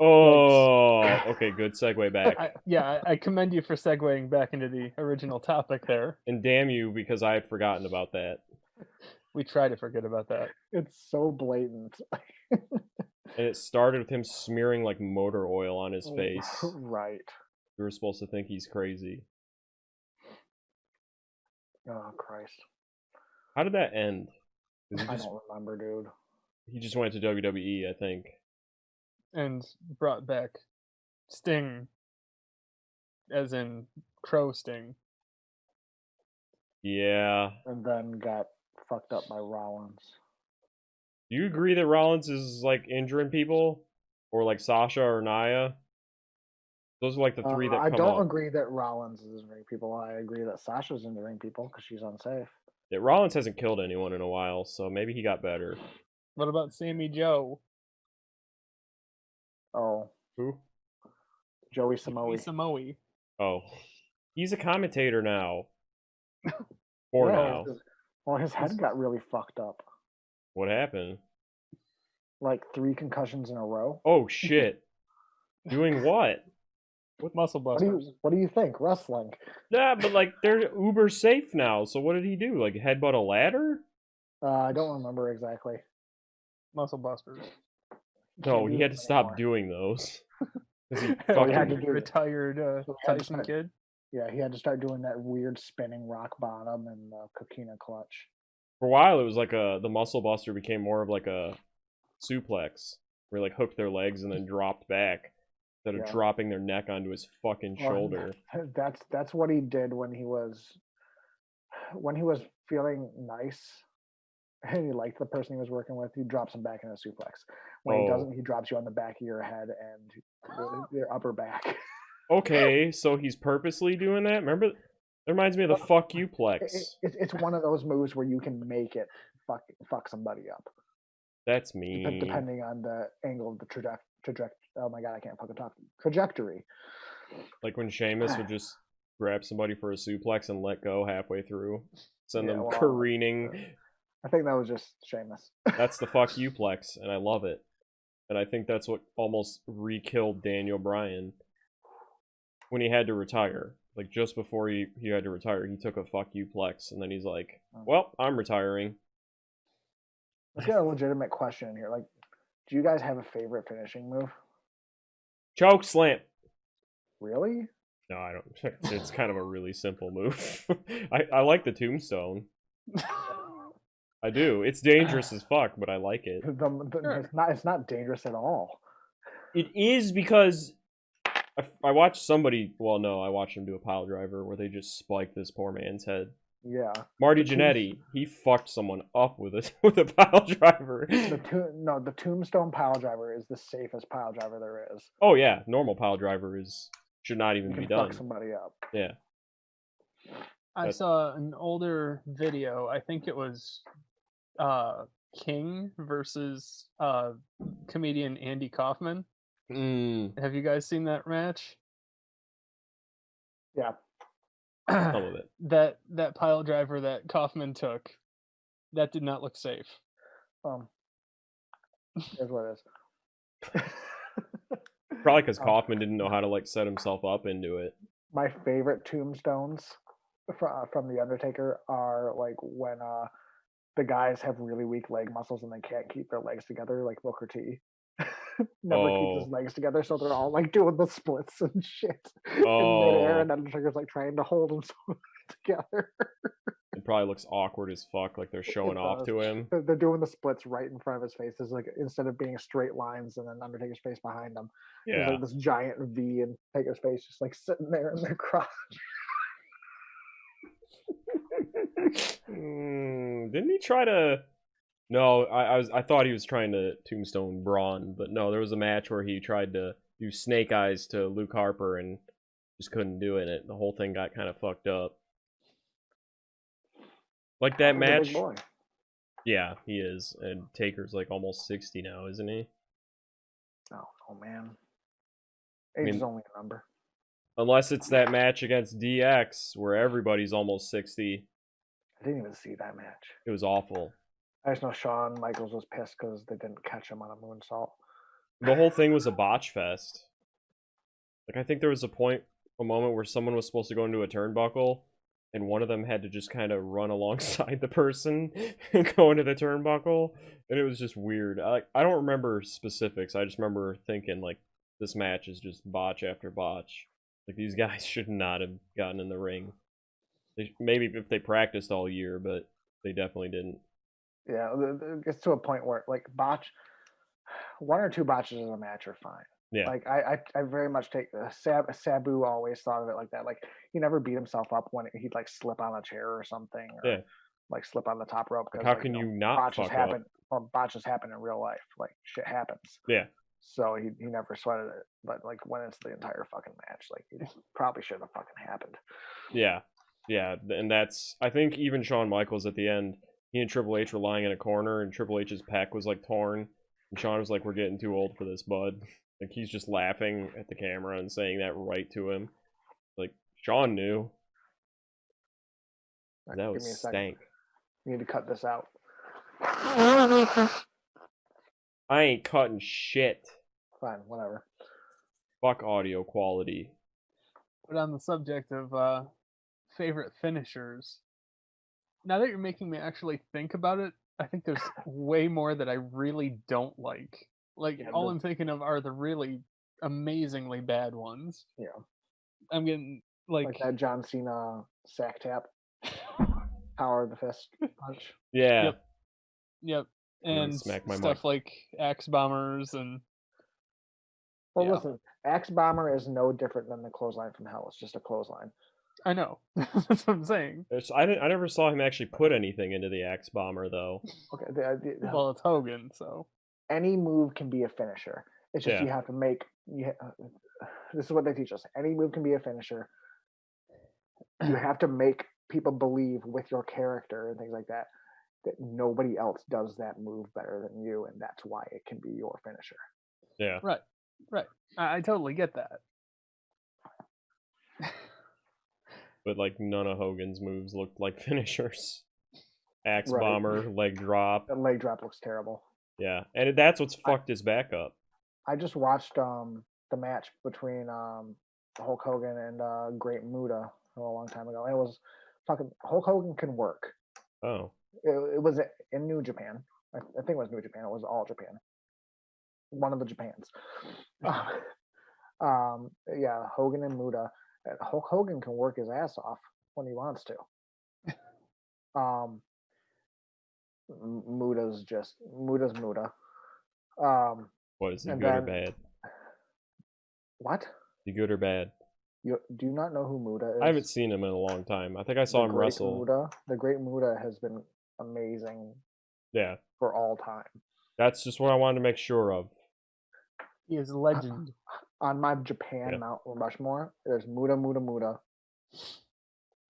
[SPEAKER 1] Oh, okay, good segue back.
[SPEAKER 3] I commend you for segueing back into the original topic there.
[SPEAKER 1] And damn you, because I had forgotten about that.
[SPEAKER 3] We try to forget about that.
[SPEAKER 2] It's so blatant.
[SPEAKER 1] And it started with him smearing like motor oil on his face.
[SPEAKER 2] Right.
[SPEAKER 1] We were supposed to think he's crazy.
[SPEAKER 2] Oh, Christ.
[SPEAKER 1] How did that end?
[SPEAKER 2] I don't remember, dude.
[SPEAKER 1] He just went to WWE, I think.
[SPEAKER 3] And brought back Sting, as in Crow Sting.
[SPEAKER 1] Yeah.
[SPEAKER 2] And then got fucked up by Rollins.
[SPEAKER 1] Do you agree that Rollins is like injuring people? Or like Sasha or Nia? Those are like the three that come
[SPEAKER 2] I don't
[SPEAKER 1] up.
[SPEAKER 2] agree that Rollins is injuring people. I agree that Sasha's injuring people because she's unsafe.
[SPEAKER 1] Yeah, Rollins hasn't killed anyone in a while, so maybe he got better.
[SPEAKER 3] What about Sammy Joe?
[SPEAKER 2] Oh.
[SPEAKER 1] Who?
[SPEAKER 2] Joey Samoa.
[SPEAKER 3] Samoa.
[SPEAKER 1] Oh. He's a commentator now. For now.
[SPEAKER 2] Well, his head got really fucked up.
[SPEAKER 1] What happened?
[SPEAKER 2] Like 3 concussions in a row.
[SPEAKER 1] Oh, shit. Doing what?
[SPEAKER 3] With muscle busters.
[SPEAKER 2] What do you think? Wrestling.
[SPEAKER 1] Yeah, but like they're uber safe now. So what did he do? Like headbutt a ladder?
[SPEAKER 2] I don't remember exactly.
[SPEAKER 3] Muscle busters.
[SPEAKER 1] No, he had to stop doing those. Because he
[SPEAKER 3] Fucking
[SPEAKER 2] had to do
[SPEAKER 3] retired Tyson kid.
[SPEAKER 2] Yeah, he had to start doing that weird spinning rock bottom and coquina clutch.
[SPEAKER 1] For a while, it was like the muscle buster became more of like a suplex, where he like hooked their legs and then dropped back instead of dropping their neck onto his fucking shoulder.
[SPEAKER 2] That's what he did when he was feeling nice and he liked the person he was working with. He drops him back in a suplex. When he doesn't, he drops you on the back of your head and your upper back.
[SPEAKER 1] Okay, so he's purposely doing that. Remember, it reminds me of the fuck you plex.
[SPEAKER 2] It's one of those moves where you can make it fuck somebody up.
[SPEAKER 1] That's mean.
[SPEAKER 2] Depending on the angle of the trajectory. Oh my god, I can't fucking talk. Trajectory.
[SPEAKER 1] Like when Sheamus would just grab somebody for a suplex and let go halfway through, send them careening.
[SPEAKER 2] I think that was just Sheamus.
[SPEAKER 1] That's the fuck you plex, and I love it. And I think that's what almost re-killed Daniel Bryan when he had to retire. Like just before he had to retire, he took a fuck you plex, and then he's like, "Well, I'm retiring."
[SPEAKER 2] Let's get a legitimate question here. Like, do you guys have a favorite finishing move?
[SPEAKER 1] Choke slam.
[SPEAKER 2] Really?
[SPEAKER 1] No, I don't. It's kind of a really simple move. I like the tombstone. I do. It's dangerous as fuck, but I like it.
[SPEAKER 2] It's not dangerous at all.
[SPEAKER 1] It is because I watched somebody. Well, no, I watched him do a pile driver where they just spiked this poor man's head.
[SPEAKER 2] Yeah.
[SPEAKER 1] Marty Jannetty, he fucked someone up with a pile driver.
[SPEAKER 2] The tombstone pile driver is the safest pile driver there is.
[SPEAKER 1] Oh yeah, normal pile driver should not even be done.
[SPEAKER 2] Fuck somebody up.
[SPEAKER 1] Yeah.
[SPEAKER 3] I saw an older video. I think it was King versus comedian Andy Kaufman. Have you guys seen that match?
[SPEAKER 2] Yeah.
[SPEAKER 1] Some of it.
[SPEAKER 3] That pile driver that Kaufman took, that did not look safe.
[SPEAKER 2] Here's what it is.
[SPEAKER 1] Probably because Kaufman didn't know how to like set himself up into it.
[SPEAKER 2] My favorite tombstones from The Undertaker are like when the guys have really weak leg muscles and they can't keep their legs together, like Booker T. Never keeps his legs together, so they're all like doing the splits and shit in midair, and Undertaker's like trying to hold himself together.
[SPEAKER 1] It probably looks awkward as fuck, like they're showing off to him.
[SPEAKER 2] They're doing the splits right in front of his face. It's like instead of being straight lines and then Undertaker's face behind them, there's like this giant V and Taker's face just like sitting there in their crotch.
[SPEAKER 1] Didn't he try to? No, I thought he was trying to tombstone Braun, but no, there was a match where he tried to do snake eyes to Luke Harper and just couldn't do it. And the whole thing got kind of fucked up. Like that
[SPEAKER 2] He's a big
[SPEAKER 1] match.
[SPEAKER 2] boy.
[SPEAKER 1] Yeah, he is, and Taker's like almost 60 now, isn't he?
[SPEAKER 2] Oh man,
[SPEAKER 1] I
[SPEAKER 2] age is
[SPEAKER 1] mean,
[SPEAKER 2] only a number.
[SPEAKER 1] unless it's that match against DX where everybody's almost 60.
[SPEAKER 2] I didn't even see that match.
[SPEAKER 1] It was awful.
[SPEAKER 2] I just know Shawn Michaels was pissed because they didn't catch him on a moonsault.
[SPEAKER 1] The whole thing was a botch fest. Like, I think there was a moment where someone was supposed to go into a turnbuckle, and one of them had to just kind of run alongside the person and go into the turnbuckle, and it was just weird. I don't remember specifics. I just remember thinking, like, this match is just botch after botch. Like, these guys should not have gotten in the ring. Maybe if they practiced all year, but they definitely didn't.
[SPEAKER 2] Yeah, it gets to a point where like one or two botches in a match are fine.
[SPEAKER 1] Yeah.
[SPEAKER 2] Like I very much take Sabu always thought of it like that. Like he never beat himself up when he'd like slip on a chair or something, or
[SPEAKER 1] Yeah.
[SPEAKER 2] like slip on the top rope.
[SPEAKER 1] Like, how can you not
[SPEAKER 2] botches
[SPEAKER 1] fuck
[SPEAKER 2] happen?
[SPEAKER 1] up?
[SPEAKER 2] Well, botches happen in real life. Like shit happens.
[SPEAKER 1] Yeah.
[SPEAKER 2] So he never sweated it. But like when it's the entire fucking match, like it probably shouldn't have fucking happened.
[SPEAKER 1] Yeah. Yeah. And that's, I think even Shawn Michaels at the end, he and Triple H were lying in a corner, and Triple H's pec was like torn. And Shawn was like, "We're getting too old for this, bud." Like, he's just laughing at the camera and saying that right to him. Like, Shawn knew.
[SPEAKER 2] Right,
[SPEAKER 1] That
[SPEAKER 2] give
[SPEAKER 1] was
[SPEAKER 2] me a second.
[SPEAKER 1] stank.
[SPEAKER 2] You need to cut this out.
[SPEAKER 1] I ain't cutting shit.
[SPEAKER 2] Fine, whatever.
[SPEAKER 1] Fuck audio quality.
[SPEAKER 3] But on the subject of favorite finishers, now that you're making me actually think about it, I think there's way more that I really don't like. Like,
[SPEAKER 2] Yeah,
[SPEAKER 3] all I'm thinking of are the really amazingly bad ones.
[SPEAKER 2] Yeah.
[SPEAKER 3] I'm getting
[SPEAKER 2] Like that John Cena sack tap, power of the fist punch.
[SPEAKER 1] Yeah.
[SPEAKER 3] Yep. And
[SPEAKER 1] smack my
[SPEAKER 3] stuff
[SPEAKER 1] mic.
[SPEAKER 3] like axe bombers and
[SPEAKER 2] Well,
[SPEAKER 3] yeah.
[SPEAKER 2] listen, Axe Bomber is no different than the clothesline from hell. It's just a clothesline.
[SPEAKER 3] I know. That's what I'm saying.
[SPEAKER 1] I never saw him actually put anything into the Axe Bomber, though.
[SPEAKER 2] Okay.
[SPEAKER 3] Well, it's Hogan, so
[SPEAKER 2] Any move can be a finisher. It's just
[SPEAKER 1] Yeah.
[SPEAKER 2] you have to make. This is what they teach us. Any move can be a finisher. You have to make people believe with your character and things like that nobody else does that move better than you, and that's why it can be your finisher.
[SPEAKER 1] Yeah.
[SPEAKER 3] right. I totally get that.
[SPEAKER 1] But like none of Hogan's moves looked like finishers. Axe
[SPEAKER 2] Right.
[SPEAKER 1] Bomber, leg drop.
[SPEAKER 2] The leg drop looks terrible.
[SPEAKER 1] Yeah, and that's what's fucked his back up.
[SPEAKER 2] I just watched the match between Hulk Hogan and Great Muta a long time ago. And it was fucking Hulk Hogan can work.
[SPEAKER 1] Oh.
[SPEAKER 2] It was in New Japan. I think it was New Japan. It was all Japan. One of the Japans. Yeah, Hogan and Muta. And Hulk Hogan can work his ass off when he wants to. Muta's Muta.
[SPEAKER 1] What is he,
[SPEAKER 2] And
[SPEAKER 1] good or
[SPEAKER 2] then-
[SPEAKER 1] bad?
[SPEAKER 2] What?
[SPEAKER 1] He good or bad?
[SPEAKER 2] Do you not know who Muta is?
[SPEAKER 1] I haven't seen him in a long time. I think I saw him wrestle.
[SPEAKER 2] The Great Muta has been amazing
[SPEAKER 1] Yeah,
[SPEAKER 2] for all time.
[SPEAKER 1] that's just what I wanted to make sure of.
[SPEAKER 3] He is a legend.
[SPEAKER 2] On my Japan Mount Rushmore, there's Muta,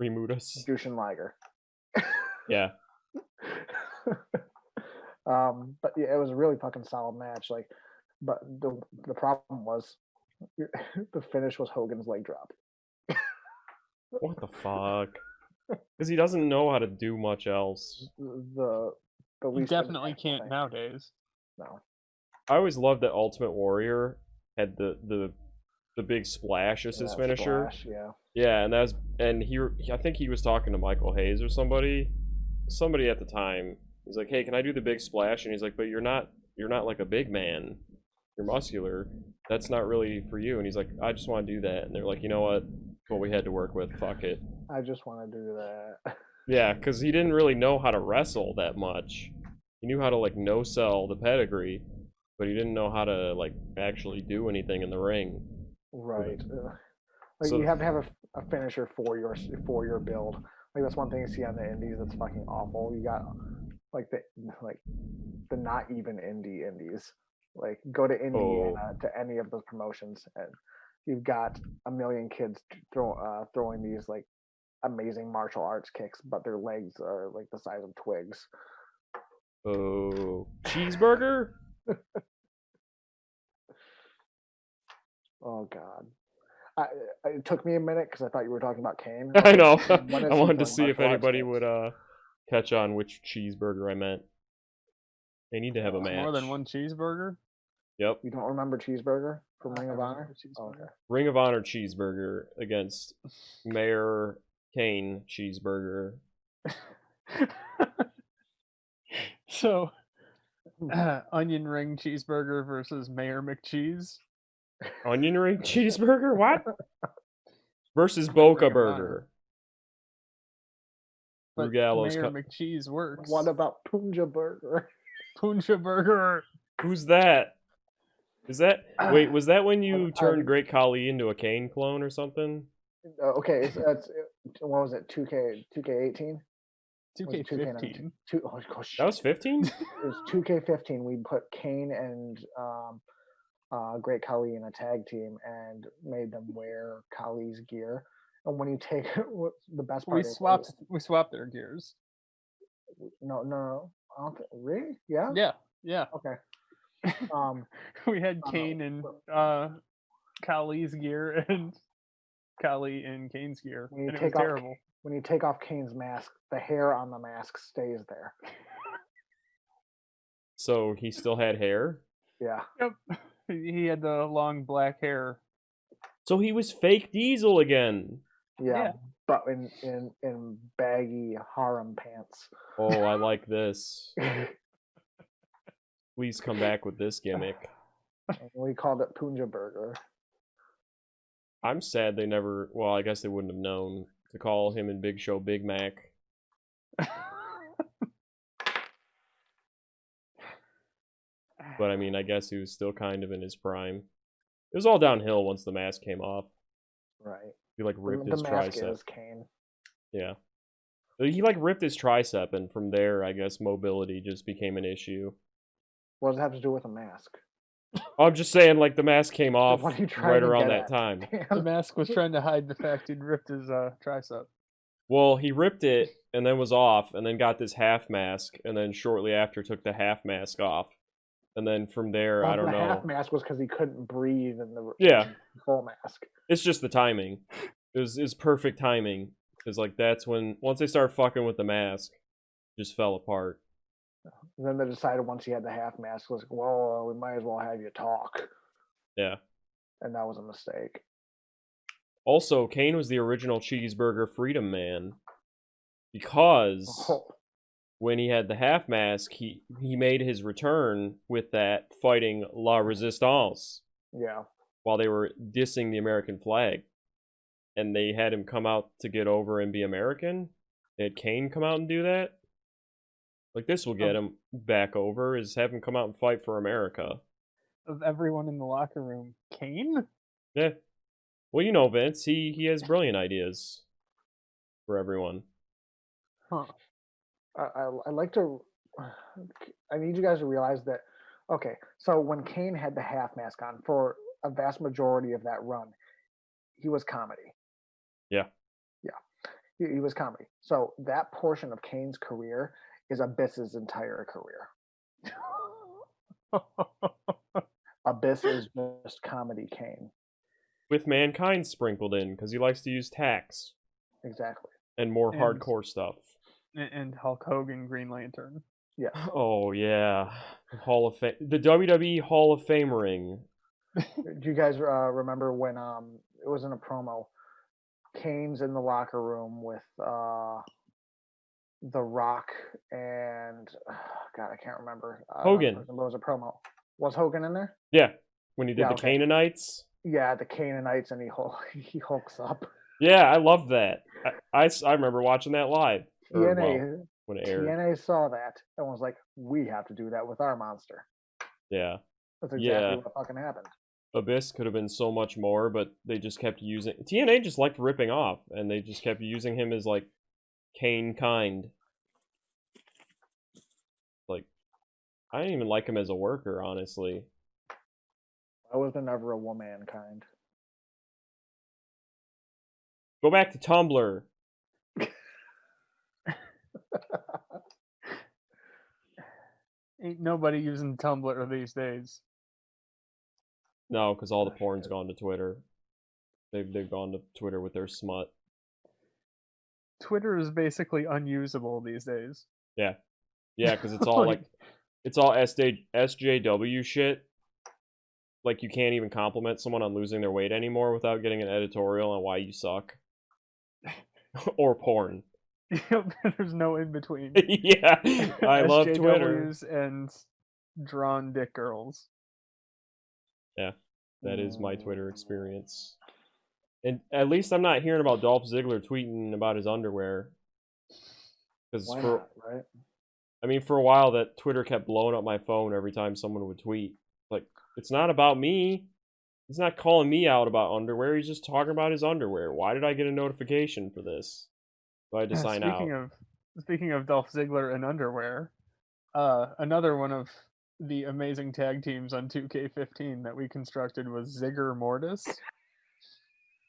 [SPEAKER 1] Remutus.
[SPEAKER 2] Jushin Liger.
[SPEAKER 1] Yeah.
[SPEAKER 2] But yeah, it was a really fucking solid match. Like, but the problem was the finish was Hogan's leg drop.
[SPEAKER 1] What the fuck? Because he doesn't know how to do much else.
[SPEAKER 2] The
[SPEAKER 3] You
[SPEAKER 2] least
[SPEAKER 3] definitely
[SPEAKER 2] impactful
[SPEAKER 3] can't
[SPEAKER 2] thing.
[SPEAKER 3] nowadays.
[SPEAKER 2] No.
[SPEAKER 1] I always loved that Ultimate Warrior had the big splash as his
[SPEAKER 2] Yeah,
[SPEAKER 1] finisher.
[SPEAKER 2] splash, yeah.
[SPEAKER 1] Yeah, and I think he was talking to Michael Hayes or somebody at the time. He's like, "Hey, can I do the big splash?" And he's like, "But you're not like a big man. You're muscular. That's not really for you." And he's like, "I just want to do that." And they're like, "You know what? It's what we had to work with. Fuck it."
[SPEAKER 2] I just want to do that.
[SPEAKER 1] Yeah, because he didn't really know how to wrestle that much. He knew how to like no sell the pedigree, but he didn't know how to like actually do anything in the ring.
[SPEAKER 2] Right. Like
[SPEAKER 1] So-
[SPEAKER 2] you have to have a finisher for your build. Like that's one thing you see on the indies that's fucking awful. You got like the not even indies. Like go to Indiana to any of those promotions and you've got a million kids throwing these like amazing martial arts kicks, but their legs are like the size of twigs.
[SPEAKER 1] Oh, cheeseburger?
[SPEAKER 2] Oh God. It took me a minute because I thought you were talking about Kane.
[SPEAKER 1] I know.
[SPEAKER 2] When is
[SPEAKER 1] I
[SPEAKER 2] he
[SPEAKER 1] wanted to
[SPEAKER 2] doing
[SPEAKER 1] see if
[SPEAKER 2] martial arts
[SPEAKER 1] anybody
[SPEAKER 2] kicks?
[SPEAKER 1] would catch on which cheeseburger I meant. They need to have a
[SPEAKER 2] It's
[SPEAKER 1] match.
[SPEAKER 3] More than one cheeseburger?
[SPEAKER 1] Yep.
[SPEAKER 2] You don't remember Cheeseburger from
[SPEAKER 3] I
[SPEAKER 2] Ring of
[SPEAKER 3] remember
[SPEAKER 2] Honor?
[SPEAKER 3] Cheeseburger.
[SPEAKER 2] Oh, okay.
[SPEAKER 1] Ring of Honor cheeseburger against Mayor Kane cheeseburger.
[SPEAKER 3] So, onion ring cheeseburger versus Mayor McCheese.
[SPEAKER 1] Onion ring cheeseburger? What? Versus
[SPEAKER 3] Ring
[SPEAKER 1] Boca
[SPEAKER 3] of Honor.
[SPEAKER 1] Burger.
[SPEAKER 3] But
[SPEAKER 1] Rugallo's
[SPEAKER 3] Mayor McCheese works.
[SPEAKER 2] What about Punja Burger?
[SPEAKER 3] Punja Burger?
[SPEAKER 1] Who's that? Is that wait? Was that when you
[SPEAKER 2] I
[SPEAKER 1] turned
[SPEAKER 2] think-
[SPEAKER 1] Great Khali into a Kane clone or something?
[SPEAKER 2] Okay, that's what was it? 2K18?
[SPEAKER 3] 2K15.
[SPEAKER 1] That was 15.
[SPEAKER 2] It was 2K15. We put Kane and Great Khali in a tag team and made them wear Khali's gear. And when you take the best part,
[SPEAKER 3] We swapped their gears.
[SPEAKER 2] No. I don't think, really? Yeah.
[SPEAKER 3] Yeah.
[SPEAKER 2] Okay.
[SPEAKER 3] We had Kane and Khali's gear and Khali and Kane's gear,
[SPEAKER 2] When you
[SPEAKER 3] and it was
[SPEAKER 2] take off-
[SPEAKER 3] terrible.
[SPEAKER 2] When you take off Kane's mask, the hair on the mask stays there.
[SPEAKER 1] So he still had hair.
[SPEAKER 2] Yeah.
[SPEAKER 3] Yep. He had the long black hair.
[SPEAKER 1] So he was fake Diesel again.
[SPEAKER 2] Yeah. But in baggy harem pants.
[SPEAKER 1] Oh, I like this. Please come back with this gimmick.
[SPEAKER 2] We called it Punja Burger.
[SPEAKER 1] I'm sad they never. Well, I guess they wouldn't have known to call him and Big Show Big Mac. But I mean, I guess he was still kind of in his prime. It was all downhill once the mask came off.
[SPEAKER 2] Right.
[SPEAKER 1] He like ripped
[SPEAKER 2] The
[SPEAKER 1] his
[SPEAKER 2] mask
[SPEAKER 1] tricep.
[SPEAKER 2] is Kane.
[SPEAKER 1] Yeah. He like ripped his tricep, and from there, I guess mobility just became an issue.
[SPEAKER 2] What does it have to do with a mask?
[SPEAKER 1] I'm just saying, like the mask came off
[SPEAKER 2] What are you trying
[SPEAKER 1] right
[SPEAKER 2] to
[SPEAKER 1] around
[SPEAKER 2] get
[SPEAKER 1] that
[SPEAKER 2] at?
[SPEAKER 1] time.
[SPEAKER 3] The mask was trying to hide the fact he'd ripped his tricep.
[SPEAKER 1] Well, he ripped it and then was off, and then got this half mask, and then shortly after took the half mask off, and then from there, I don't
[SPEAKER 2] the
[SPEAKER 1] know.
[SPEAKER 2] half mask was because he couldn't breathe in the
[SPEAKER 1] Yeah.
[SPEAKER 2] full mask.
[SPEAKER 1] It's just the timing. It was perfect timing. Because like that's when once they started fucking with the mask, it just fell apart.
[SPEAKER 2] And then they decided once he had the half mask, was like, well, we might as well have you talk.
[SPEAKER 1] Yeah.
[SPEAKER 2] And that was a mistake.
[SPEAKER 1] Also, Kane was the original cheeseburger freedom man. Because
[SPEAKER 2] Oh,
[SPEAKER 1] when he had the half mask, he made his return with that fighting La Resistance
[SPEAKER 2] yeah.
[SPEAKER 1] while they were dissing the American flag. And they had him come out to get over and be American. They had Kane come out and do that. Like, this will get him back over, is have him come out and fight for America.
[SPEAKER 3] Of everyone in the locker room, Kane?
[SPEAKER 1] Yeah. Well, you know Vince, he has brilliant ideas for everyone.
[SPEAKER 3] Huh.
[SPEAKER 2] I like to. I need you guys to realize that. Okay, so when Kane had the half mask on for a vast majority of that run, he was comedy.
[SPEAKER 1] Yeah.
[SPEAKER 2] Yeah, he was comedy. So that portion of Kane's career is Abyss's entire career. Abyss is just comedy Kane.
[SPEAKER 1] With Mankind sprinkled in, because he likes to use tax
[SPEAKER 2] Exactly.
[SPEAKER 1] and more
[SPEAKER 3] And-
[SPEAKER 1] hardcore stuff.
[SPEAKER 3] And Hulk Hogan, Green Lantern.
[SPEAKER 2] Yeah.
[SPEAKER 1] Oh, yeah. Hall of Fame. The WWE Hall of Fame ring.
[SPEAKER 2] Do you guys remember when it was in a promo? Kane's in the locker room with The Rock and God, I can't remember.
[SPEAKER 1] Hogan.
[SPEAKER 2] It was a promo. Was Hogan in there?
[SPEAKER 1] Yeah. When he did
[SPEAKER 2] Yeah,
[SPEAKER 1] the
[SPEAKER 2] okay.
[SPEAKER 1] Canaanites.
[SPEAKER 2] Yeah, the Canaanites, and he hulks up.
[SPEAKER 1] Yeah, I love that. I remember watching that live. Or, well,
[SPEAKER 2] TNA
[SPEAKER 1] when it aired.
[SPEAKER 2] TNA saw that and was like, we have to do that with our monster.
[SPEAKER 1] Yeah.
[SPEAKER 2] That's exactly
[SPEAKER 1] Yeah.
[SPEAKER 2] what fucking happened.
[SPEAKER 1] Abyss could have been so much more, but they just kept using... TNA just liked ripping off, and they just kept using him as, like, Kane kind. Like, I didn't even like him as a worker, honestly.
[SPEAKER 2] I was never a woman kind.
[SPEAKER 1] Go back to Tumblr.
[SPEAKER 3] Ain't nobody using Tumblr these days.
[SPEAKER 1] No, because all the
[SPEAKER 2] Oh,
[SPEAKER 1] porn's
[SPEAKER 2] shit.
[SPEAKER 1] gone to Twitter. They've gone to Twitter with their smut.
[SPEAKER 3] Twitter is basically unusable these days.
[SPEAKER 1] Yeah, because it's all like it's all SJW shit. Like, you can't even compliment someone on losing their weight anymore without getting an editorial on why you suck. Or porn.
[SPEAKER 3] There's no in between.
[SPEAKER 1] Yeah, I love Twitter.
[SPEAKER 3] SJWs and drawn dick girls.
[SPEAKER 1] Yeah, that is my Twitter experience. And at least I'm not hearing about Dolph Ziggler tweeting about his underwear. Because
[SPEAKER 2] Why not, right?
[SPEAKER 1] I mean, for a while that Twitter kept blowing up my phone every time someone would tweet. Like, it's not about me. He's not calling me out about underwear. He's just talking about his underwear. Why did I get a notification for this? So I had to sign out.
[SPEAKER 3] Speaking of Dolph Ziggler and underwear, another one of the amazing tag teams on 2K15 that we constructed was Zigger Mortis.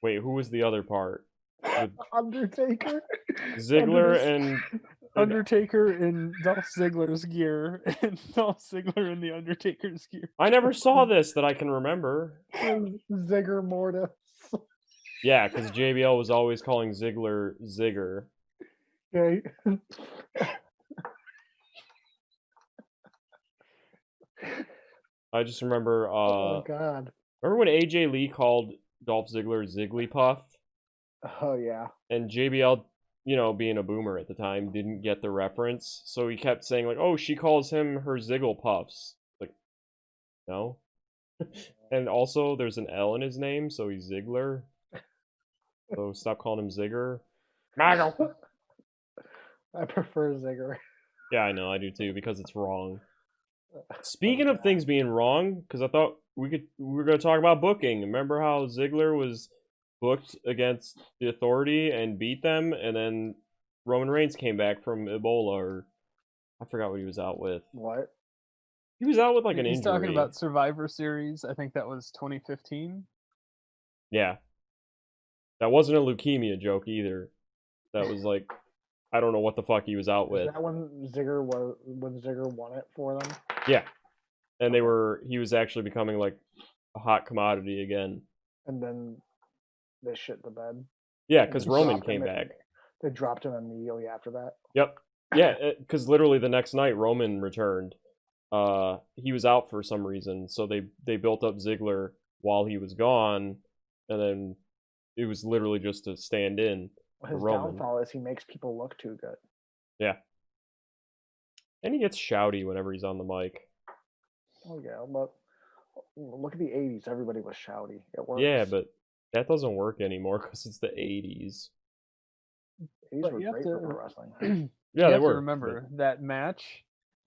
[SPEAKER 1] Wait, who was the other part? With
[SPEAKER 2] Undertaker.
[SPEAKER 1] Ziggler and
[SPEAKER 3] Undertaker in Dolph Ziggler's gear, and Dolph Ziggler in the Undertaker's gear.
[SPEAKER 1] I never saw this that I can remember.
[SPEAKER 2] Zigger Mortis.
[SPEAKER 1] Yeah, because JBL was always calling Ziggler Zigger.
[SPEAKER 2] Okay.
[SPEAKER 1] I just remember.
[SPEAKER 2] Oh my god.
[SPEAKER 1] Remember when AJ Lee called Dolph Ziggler Zigglypuff?
[SPEAKER 2] Oh yeah.
[SPEAKER 1] And JBL, being a boomer at the time, didn't get the reference, so he kept saying like, "Oh, she calls him her Zigglepuffs." Like, no. And also, there's an L in his name, so he's Ziggler. So stop calling him Zigger.
[SPEAKER 2] I prefer Zigger.
[SPEAKER 1] Yeah, I know, I do too, because it's wrong. Speaking of things being wrong, because I thought we were going to talk about booking. Remember how Ziggler was booked against the Authority and beat them, and then Roman Reigns came back from Ebola, or I forgot what he was out with.
[SPEAKER 2] What?
[SPEAKER 1] He was out with like an
[SPEAKER 3] He's
[SPEAKER 1] injury.
[SPEAKER 3] talking about Survivor Series. I think that was 2015.
[SPEAKER 1] Yeah, that wasn't a leukemia joke either. That was like, I don't know what the fuck he was out with.
[SPEAKER 2] Is that when Zigger won it for them?
[SPEAKER 1] Yeah, and he was actually becoming like a hot commodity again.
[SPEAKER 2] And then they shit the bed.
[SPEAKER 1] Yeah, because Roman came back.
[SPEAKER 2] They dropped him immediately after that.
[SPEAKER 1] Yep. Yeah, because literally the next night Roman returned. He was out for some reason, so they built up Ziggler while he was gone, and then it was literally just to stand in for
[SPEAKER 2] His
[SPEAKER 1] Roman.
[SPEAKER 2] downfall is he makes people look too good.
[SPEAKER 1] Yeah. And he gets shouty whenever he's on the mic.
[SPEAKER 2] Oh yeah, but look at the 80s. Everybody was shouty. It works.
[SPEAKER 1] Yeah, but that doesn't work anymore because it's the 80s.
[SPEAKER 2] 80s
[SPEAKER 3] But
[SPEAKER 2] were
[SPEAKER 3] you have
[SPEAKER 2] great
[SPEAKER 3] to-
[SPEAKER 2] for pro wrestling.
[SPEAKER 1] Yeah,
[SPEAKER 3] you
[SPEAKER 1] they
[SPEAKER 3] have to
[SPEAKER 1] were.
[SPEAKER 3] remember that match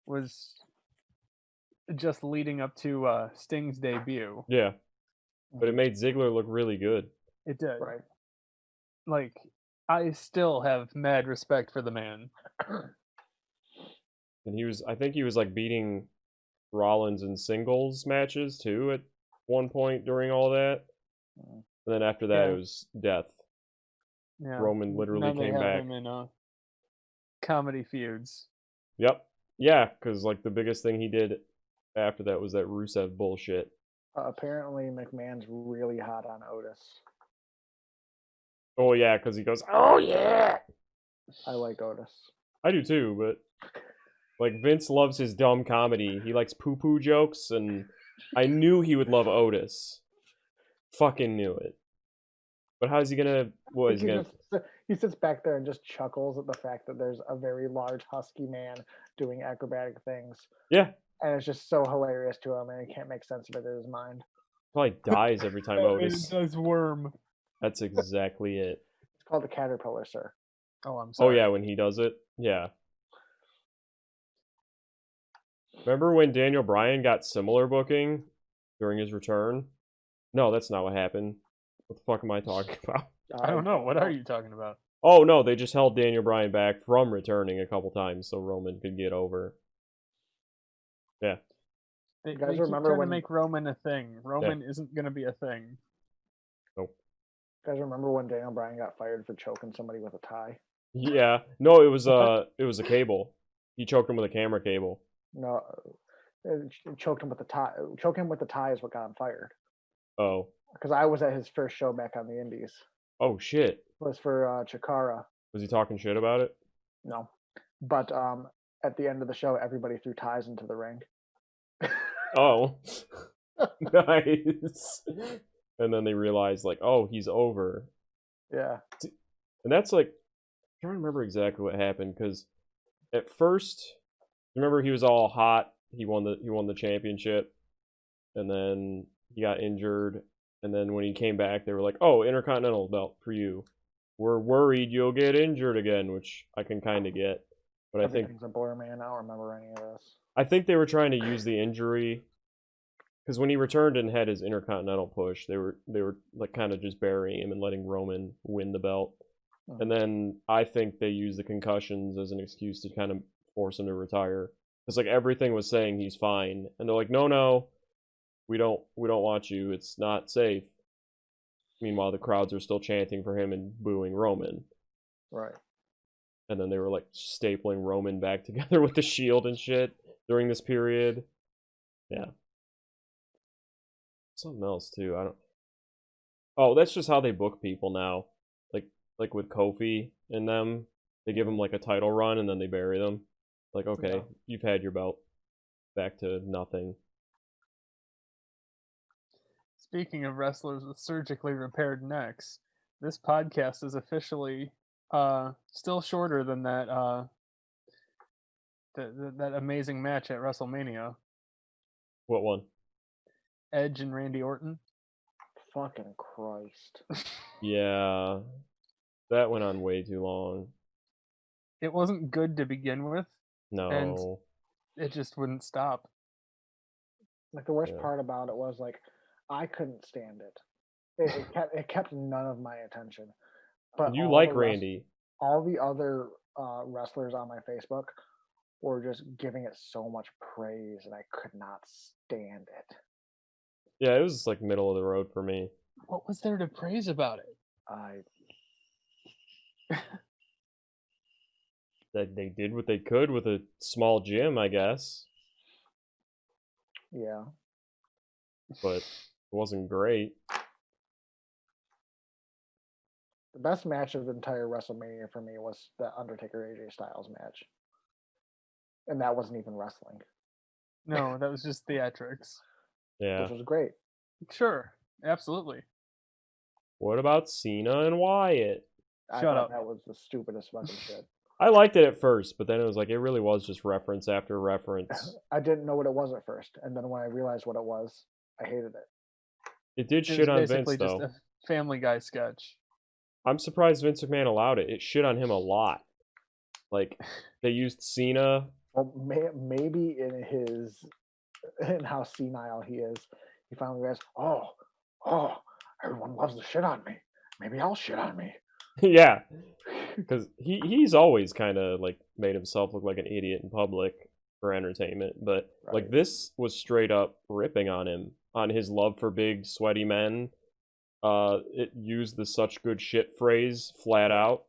[SPEAKER 3] was just leading up to Sting's debut.
[SPEAKER 1] Yeah. But it made Ziggler look really good.
[SPEAKER 3] It did.
[SPEAKER 2] Right.
[SPEAKER 3] Like, I still have mad respect for the man.
[SPEAKER 1] And I think he was like beating Rollins in singles matches too at one point during all that. And then after that,
[SPEAKER 3] Yeah.
[SPEAKER 1] it was death.
[SPEAKER 3] Yeah.
[SPEAKER 1] Roman literally
[SPEAKER 3] Now they
[SPEAKER 1] came
[SPEAKER 3] have
[SPEAKER 1] back.
[SPEAKER 3] him in comedy feuds.
[SPEAKER 1] Yep. Yeah, because like the biggest thing he did after that was that Rusev bullshit.
[SPEAKER 2] Apparently, McMahon's really hot on Otis.
[SPEAKER 1] Oh yeah, because he goes, "Oh yeah."
[SPEAKER 2] I like Otis.
[SPEAKER 1] I do too, but like Vince loves his dumb comedy. He likes poo-poo jokes, and I knew he would love Otis. Fucking knew it. But how's he gonna? What is he gonna?
[SPEAKER 2] He sits back there and just chuckles at the fact that there's a very large husky man doing acrobatic things.
[SPEAKER 1] Yeah.
[SPEAKER 2] And it's just so hilarious to him, and he can't make sense of it in his mind.
[SPEAKER 1] Probably dies every time Otis.
[SPEAKER 3] It does worm.
[SPEAKER 1] That's exactly it.
[SPEAKER 2] It's called the caterpillar, sir.
[SPEAKER 3] Oh, I'm
[SPEAKER 1] Oh
[SPEAKER 3] sorry.
[SPEAKER 1] yeah, when he does it, yeah. Remember when Daniel Bryan got similar booking during his return? No, that's not what happened. What the fuck am I talking about?
[SPEAKER 3] I don't know. What are you talking about?
[SPEAKER 1] Oh no, they just held Daniel Bryan back from returning a couple times so Roman could get over. Yeah.
[SPEAKER 3] They,
[SPEAKER 2] You guys
[SPEAKER 3] they keep
[SPEAKER 2] remember
[SPEAKER 3] trying
[SPEAKER 2] when-
[SPEAKER 3] to make Roman a thing. Roman isn't going to be a thing.
[SPEAKER 1] Nope.
[SPEAKER 2] You guys remember when Daniel Bryan got fired for choking somebody with a tie?
[SPEAKER 1] Yeah. No, it was a cable. He choked him with a camera cable.
[SPEAKER 2] No, choked him with the tie. Choking him with the tie is what got him fired.
[SPEAKER 1] Oh.
[SPEAKER 2] Because I was at his first show back on the Indies.
[SPEAKER 1] Oh shit.
[SPEAKER 2] It was for Chikara.
[SPEAKER 1] Was he talking shit about it?
[SPEAKER 2] No, but at the end of the show, everybody threw ties into the ring.
[SPEAKER 1] Oh. Nice. And then they realized, like, oh, he's over.
[SPEAKER 2] Yeah.
[SPEAKER 1] And that's like, I'm trying to remember exactly what happened, because at first, remember he was all hot. He won the championship, and then he got injured. And then when he came back, they were like, "Oh, Intercontinental belt for you. We're worried you'll get injured again," which I can kind of get. But
[SPEAKER 2] Everything's a blur, man. I don't remember any of this.
[SPEAKER 1] I think they were trying to use the injury, because when he returned and had his Intercontinental push, they were like kind of just burying him and letting Roman win the belt.
[SPEAKER 2] Mhm.
[SPEAKER 1] And then I think they used the concussions as an excuse to kind of force him to retire. It's like everything was saying he's fine, and they're like, no, we don't want you. It's not safe. Meanwhile, the crowds are still chanting for him and booing Roman.
[SPEAKER 2] Right.
[SPEAKER 1] And then they were like stapling Roman back together with the Shield and shit during this period. Yeah. Something else too. I don't. Oh, that's just how they book people now. Like with Kofi and them, they give them like a title run and then they bury them. Like, okay,
[SPEAKER 2] Yeah.
[SPEAKER 1] you've had your belt. Back to nothing.
[SPEAKER 3] Speaking of wrestlers with surgically repaired necks, this podcast is officially still shorter than that that amazing match at WrestleMania.
[SPEAKER 1] What one?
[SPEAKER 3] Edge and Randy Orton.
[SPEAKER 2] Fucking Christ.
[SPEAKER 1] Yeah, that went on way too long.
[SPEAKER 3] It wasn't good to begin with, and
[SPEAKER 1] No.
[SPEAKER 3] it just wouldn't stop.
[SPEAKER 2] Like the worst
[SPEAKER 1] Yeah.
[SPEAKER 2] part about it was like I couldn't stand it. It kept none of my attention. But
[SPEAKER 1] You
[SPEAKER 2] all
[SPEAKER 1] like
[SPEAKER 2] the
[SPEAKER 1] Randy.
[SPEAKER 2] all the other wrestlers on my Facebook were just giving it so much praise, and I could not stand it.
[SPEAKER 1] Yeah, it was like middle of the road for me.
[SPEAKER 3] What was there to praise about it?
[SPEAKER 1] That they did what they could with a small gym, I guess,
[SPEAKER 2] Yeah.
[SPEAKER 1] but it wasn't great.
[SPEAKER 2] The best match of the entire WrestleMania for me was the Undertaker AJ Styles match. And that wasn't even wrestling,
[SPEAKER 3] No, that was just theatrics.
[SPEAKER 1] Yeah.
[SPEAKER 2] which was great.
[SPEAKER 3] Sure, absolutely.
[SPEAKER 1] What about Cena and Wyatt?
[SPEAKER 2] I
[SPEAKER 3] Shut
[SPEAKER 2] thought
[SPEAKER 3] up.
[SPEAKER 2] that was the stupidest fucking shit.
[SPEAKER 1] I liked it at first, but then it was like it really was just reference after reference.
[SPEAKER 2] I didn't know what it was at first, and then when I realized what it was, I hated it.
[SPEAKER 1] It did
[SPEAKER 3] It
[SPEAKER 1] shit
[SPEAKER 3] was
[SPEAKER 1] on Vince
[SPEAKER 3] basically just
[SPEAKER 1] though.
[SPEAKER 3] a Family Guy sketch.
[SPEAKER 1] I'm surprised Vince McMahon allowed it. It shit on him a lot. Like they used Cena.
[SPEAKER 2] Well, maybe in how senile he is, he finally realized, oh, everyone loves the shit on me. Maybe I'll shit on me.
[SPEAKER 1] Yeah, because he's always kind of like made himself look like an idiot in public for entertainment, but like
[SPEAKER 2] Right.
[SPEAKER 1] this was straight up ripping on him, on his love for big sweaty men. It used the "such good shit" phrase flat out.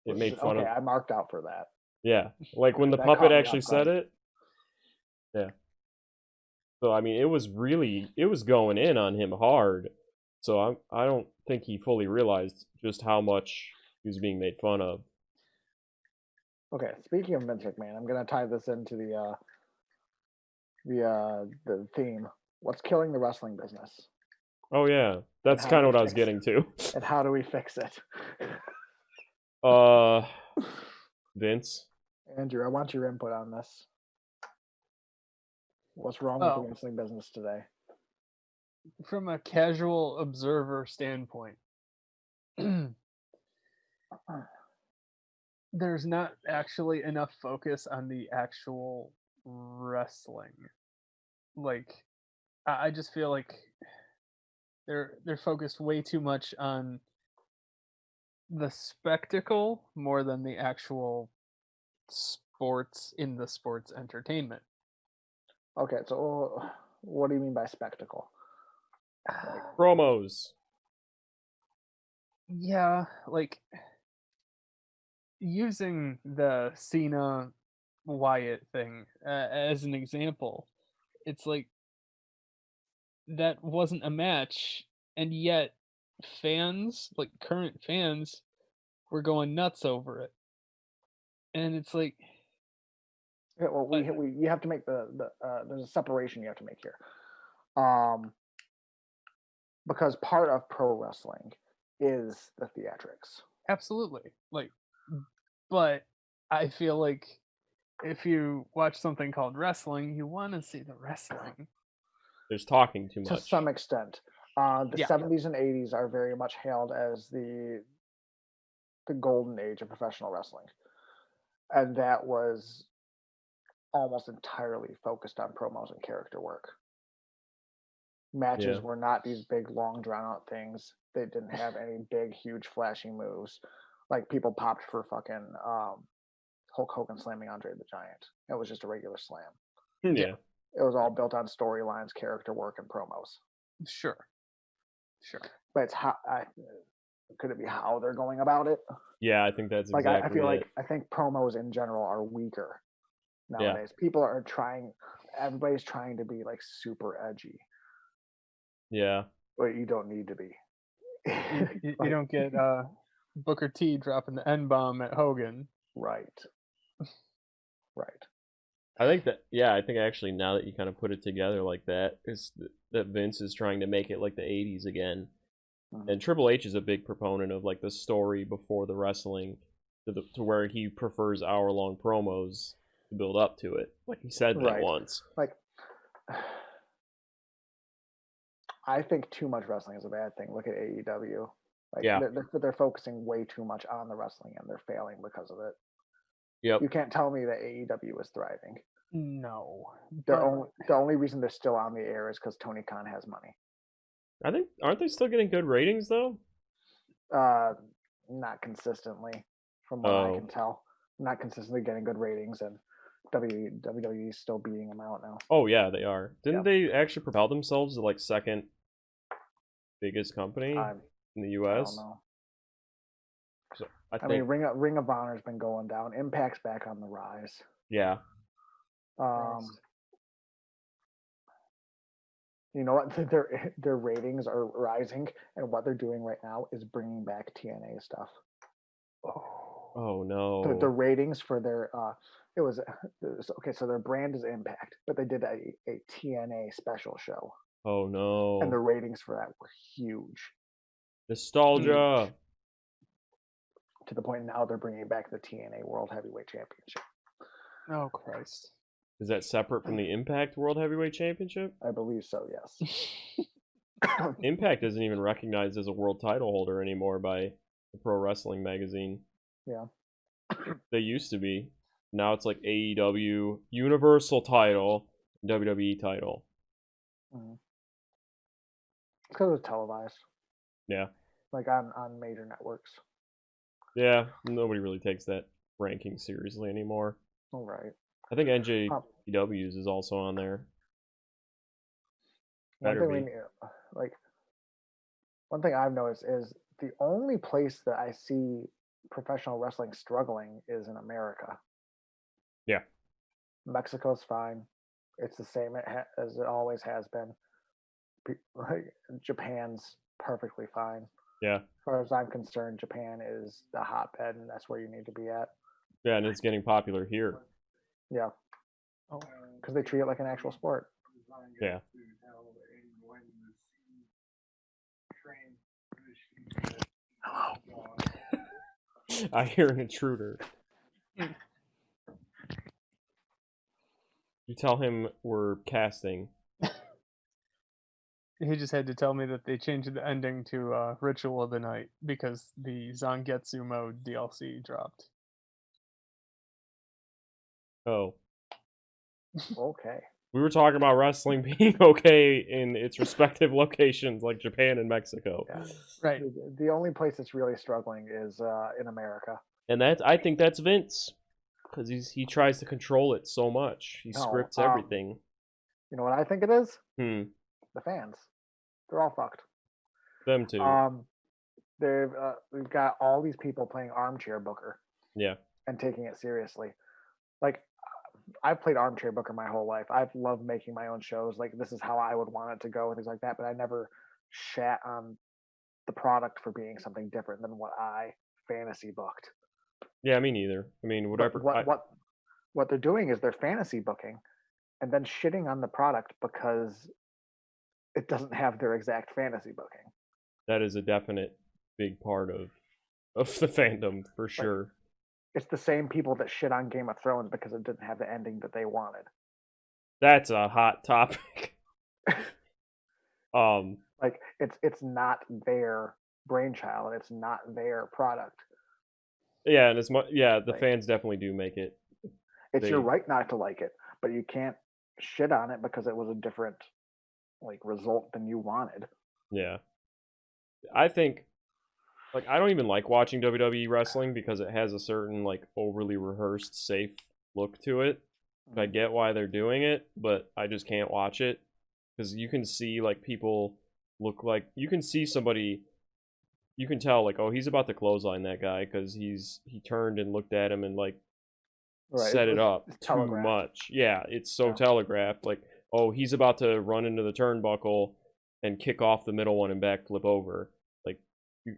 [SPEAKER 1] It
[SPEAKER 2] Which
[SPEAKER 1] made
[SPEAKER 2] is,
[SPEAKER 1] fun
[SPEAKER 2] okay,
[SPEAKER 1] of,
[SPEAKER 2] I marked out for that.
[SPEAKER 1] yeah, like when the
[SPEAKER 2] That
[SPEAKER 1] puppet
[SPEAKER 2] caught me
[SPEAKER 1] actually
[SPEAKER 2] off
[SPEAKER 1] said
[SPEAKER 2] guard.
[SPEAKER 1] it. Yeah. So I mean, it was going in on him hard. So I don't think he fully realized just how much he was being made fun of.
[SPEAKER 2] Okay, speaking of Vince McMahon, I'm gonna tie this into the theme. What's killing the wrestling business,
[SPEAKER 1] Oh yeah, that's
[SPEAKER 2] how
[SPEAKER 1] kind
[SPEAKER 2] do
[SPEAKER 1] of
[SPEAKER 2] we
[SPEAKER 1] what I was
[SPEAKER 2] fix
[SPEAKER 1] getting to.
[SPEAKER 2] and how do we fix it?
[SPEAKER 1] Uh, Vince.
[SPEAKER 2] Andrew, I want your input on this. What's wrong with the
[SPEAKER 3] Oh,
[SPEAKER 2] wrestling business today?
[SPEAKER 3] from a casual observer standpoint, there's not actually enough focus on the actual wrestling. Like, I just feel like they're focused way too much on the spectacle more than the actual sports in the sports entertainment.
[SPEAKER 2] Okay, so what do you mean by spectacle?
[SPEAKER 1] Promos.
[SPEAKER 3] Yeah, like using the Cena Wyatt thing as an example. It's like that wasn't a match, and yet fans, like current fans, were going nuts over it. And it's like,
[SPEAKER 2] Yeah, well,
[SPEAKER 3] but
[SPEAKER 2] you have to make there's a separation you have to make here, um, because part of pro wrestling is the theatrics.
[SPEAKER 3] absolutely, like, but I feel like if you watch something called wrestling, you want to see the wrestling.
[SPEAKER 1] There's talking too
[SPEAKER 2] To
[SPEAKER 1] much.
[SPEAKER 2] some extent. The
[SPEAKER 3] Yeah.
[SPEAKER 2] 70s and 80s are very much hailed as the golden age of professional wrestling. And that was almost entirely focused on promos and character work. Matches
[SPEAKER 1] Yeah.
[SPEAKER 2] were not these big, long, drawn out things. They didn't have any big, huge, flashy moves. Like people popped for fucking Hulk Hogan slamming Andre the Giant. It was just a regular slam.
[SPEAKER 1] Yeah.
[SPEAKER 2] It was all built on storylines, character work, and promos.
[SPEAKER 3] Sure.
[SPEAKER 2] But it's how could it be how they're going about it?
[SPEAKER 1] Yeah, I think that's
[SPEAKER 2] Like
[SPEAKER 1] exactly
[SPEAKER 2] I feel
[SPEAKER 1] it.
[SPEAKER 2] like I think promos in general are weaker
[SPEAKER 1] Yeah.
[SPEAKER 2] nowadays. People are trying. Everybody's trying to be like super edgy,
[SPEAKER 1] Yeah.
[SPEAKER 2] but you don't need to be.
[SPEAKER 3] You
[SPEAKER 2] Like,
[SPEAKER 3] don't get Booker T dropping the N-bomb at Hogan.
[SPEAKER 2] right.
[SPEAKER 1] I think that, yeah, I think actually now that you kind of put it together like that, is that Vince is trying to make it like the 80s again.
[SPEAKER 2] Mhm.
[SPEAKER 1] And Triple H is a big proponent of like the story before the wrestling to where he prefers hour-long promos to build up to it. Like he said that
[SPEAKER 2] Right.
[SPEAKER 1] once.
[SPEAKER 2] Like, I think too much wrestling is a bad thing. Look at AEW. Like,
[SPEAKER 1] Yeah.
[SPEAKER 2] they're focusing way too much on the wrestling, and they're failing because of it.
[SPEAKER 1] Yep.
[SPEAKER 2] You can't tell me that AEW is thriving.
[SPEAKER 3] No.
[SPEAKER 2] The only reason they're still on the air is because Tony Khan has money.
[SPEAKER 1] I think, aren't they still getting good ratings though?
[SPEAKER 2] Not consistently, from what I
[SPEAKER 1] Oh.
[SPEAKER 2] can tell. Not consistently getting good ratings, and WWE is still beating them out now.
[SPEAKER 1] Oh yeah, they are. Didn't
[SPEAKER 2] Yeah.
[SPEAKER 1] they actually propel themselves to like second biggest company in the
[SPEAKER 2] I
[SPEAKER 1] US?
[SPEAKER 2] don't know.
[SPEAKER 1] So
[SPEAKER 2] I mean, Ring of Honor's been going down. Impact's back on the rise.
[SPEAKER 1] yeah.
[SPEAKER 2] You know what? Their ratings are rising, and what they're doing right now is bringing back TNA stuff.
[SPEAKER 1] Oh no.
[SPEAKER 2] The ratings for their it was okay. So their brand is Impact, but they did a TNA special show,
[SPEAKER 1] Oh no.
[SPEAKER 2] and the ratings for that were huge.
[SPEAKER 1] Nostalgia.
[SPEAKER 2] To the point now they're bringing back the TNA World Heavyweight Championship.
[SPEAKER 3] Oh Christ.
[SPEAKER 1] Is that separate from the Impact World Heavyweight Championship?
[SPEAKER 2] I believe so. Yes.
[SPEAKER 1] Impact isn't even recognized as a world title holder anymore by the Pro Wrestling magazine.
[SPEAKER 2] Yeah.
[SPEAKER 1] They used to be. Now it's like AEW Universal title, WWE title.
[SPEAKER 2] Mm-hmm. It's because it's televised.
[SPEAKER 1] Yeah.
[SPEAKER 2] Like on major networks.
[SPEAKER 1] Yeah, nobody really takes that ranking seriously anymore.
[SPEAKER 2] All right.
[SPEAKER 1] I think NJPW's is also on there.
[SPEAKER 2] One thing I've noticed is the only place that I see professional wrestling struggling is in America.
[SPEAKER 1] Yeah.
[SPEAKER 2] Mexico's fine. It's the same as it always has been. Japan's perfectly fine.
[SPEAKER 1] Yeah.
[SPEAKER 2] As far as I'm concerned, Japan is the hotbed, and that's where you need to be at.
[SPEAKER 1] Yeah, and it's getting popular here.
[SPEAKER 2] Yeah. Because they treat it like an actual sport.
[SPEAKER 1] Yeah.
[SPEAKER 2] Hello.
[SPEAKER 1] I hear an intruder. You tell him we're casting.
[SPEAKER 3] He just had to tell me that they changed the ending to Ritual of the Night because the Zangetsu mode DLC dropped.
[SPEAKER 1] Oh.
[SPEAKER 2] Okay.
[SPEAKER 1] We were talking about wrestling being okay in its respective locations, like Japan and Mexico.
[SPEAKER 2] Yeah.
[SPEAKER 3] Right.
[SPEAKER 2] The only place that's really struggling is in America.
[SPEAKER 1] And I think that's Vince, because he tries to control it so much. He scripts everything.
[SPEAKER 2] You know what I think it is?
[SPEAKER 1] The
[SPEAKER 2] fans. They're all fucked.
[SPEAKER 1] Them too.
[SPEAKER 2] We've got all these people playing armchair booker.
[SPEAKER 1] Yeah.
[SPEAKER 2] And taking it seriously. Like, I've played armchair booker my whole life. I've loved making my own shows. Like this is how I would want it to go and things like that. But I never shat on the product for being something different than what I fantasy booked.
[SPEAKER 1] Yeah, me neither. I mean,
[SPEAKER 2] But
[SPEAKER 1] whatever.
[SPEAKER 2] what they're doing is they're fantasy booking and then shitting on the product because it doesn't have their exact fantasy booking.
[SPEAKER 1] That is a definite big part of the fandom for
[SPEAKER 2] Like,
[SPEAKER 1] sure.
[SPEAKER 2] it's the same people that shit on Game of Thrones because it didn't have the ending that they wanted.
[SPEAKER 1] That's a hot topic.
[SPEAKER 2] Like it's not their brainchild. It's not their product.
[SPEAKER 1] Yeah, and the
[SPEAKER 2] Right.
[SPEAKER 1] fans definitely do make it.
[SPEAKER 2] It's your right not to like it, but you can't shit on it because it was a different like result than you wanted.
[SPEAKER 1] Yeah. I think like I don't even like watching WWE wrestling because it has a certain like overly rehearsed safe look to it. I get why they're doing it, but I just can't watch it because you can see like people look like you can see somebody you can tell like, oh, he's about to clothesline that guy because he turned and looked at him and like set it up too much. Yeah, it's so telegraphed. Like, oh, he's about to run into the turnbuckle and kick off the middle one and backflip over. Like,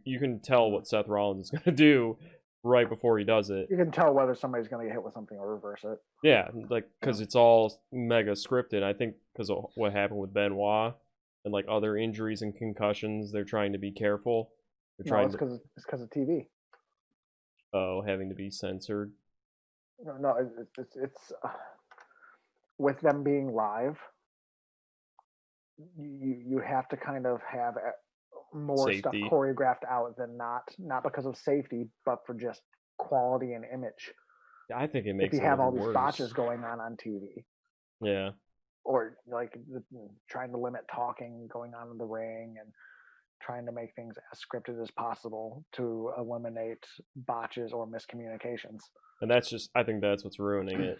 [SPEAKER 1] you can tell what Seth Rollins is gonna do right before he does it.
[SPEAKER 2] You can tell whether somebody's gonna get hit with something or reverse it.
[SPEAKER 1] Yeah, like because it's all mega scripted. I think because of what happened with Benoit and like other injuries and concussions, they're trying to be careful. They're trying
[SPEAKER 2] it's because of TV.
[SPEAKER 1] having to be censored.
[SPEAKER 2] No, it's with them being live. You have to kind of have more stuff
[SPEAKER 1] Safety.
[SPEAKER 2] choreographed out than not because of safety, but for just quality and image.
[SPEAKER 1] I think it makes
[SPEAKER 2] if you have all these
[SPEAKER 1] worse.
[SPEAKER 2] botches going on TV.
[SPEAKER 1] Yeah.
[SPEAKER 2] Or like trying to limit talking going on in the ring and trying to make things as scripted as possible to eliminate botches or miscommunications.
[SPEAKER 1] And that's just, I think that's what's ruining it.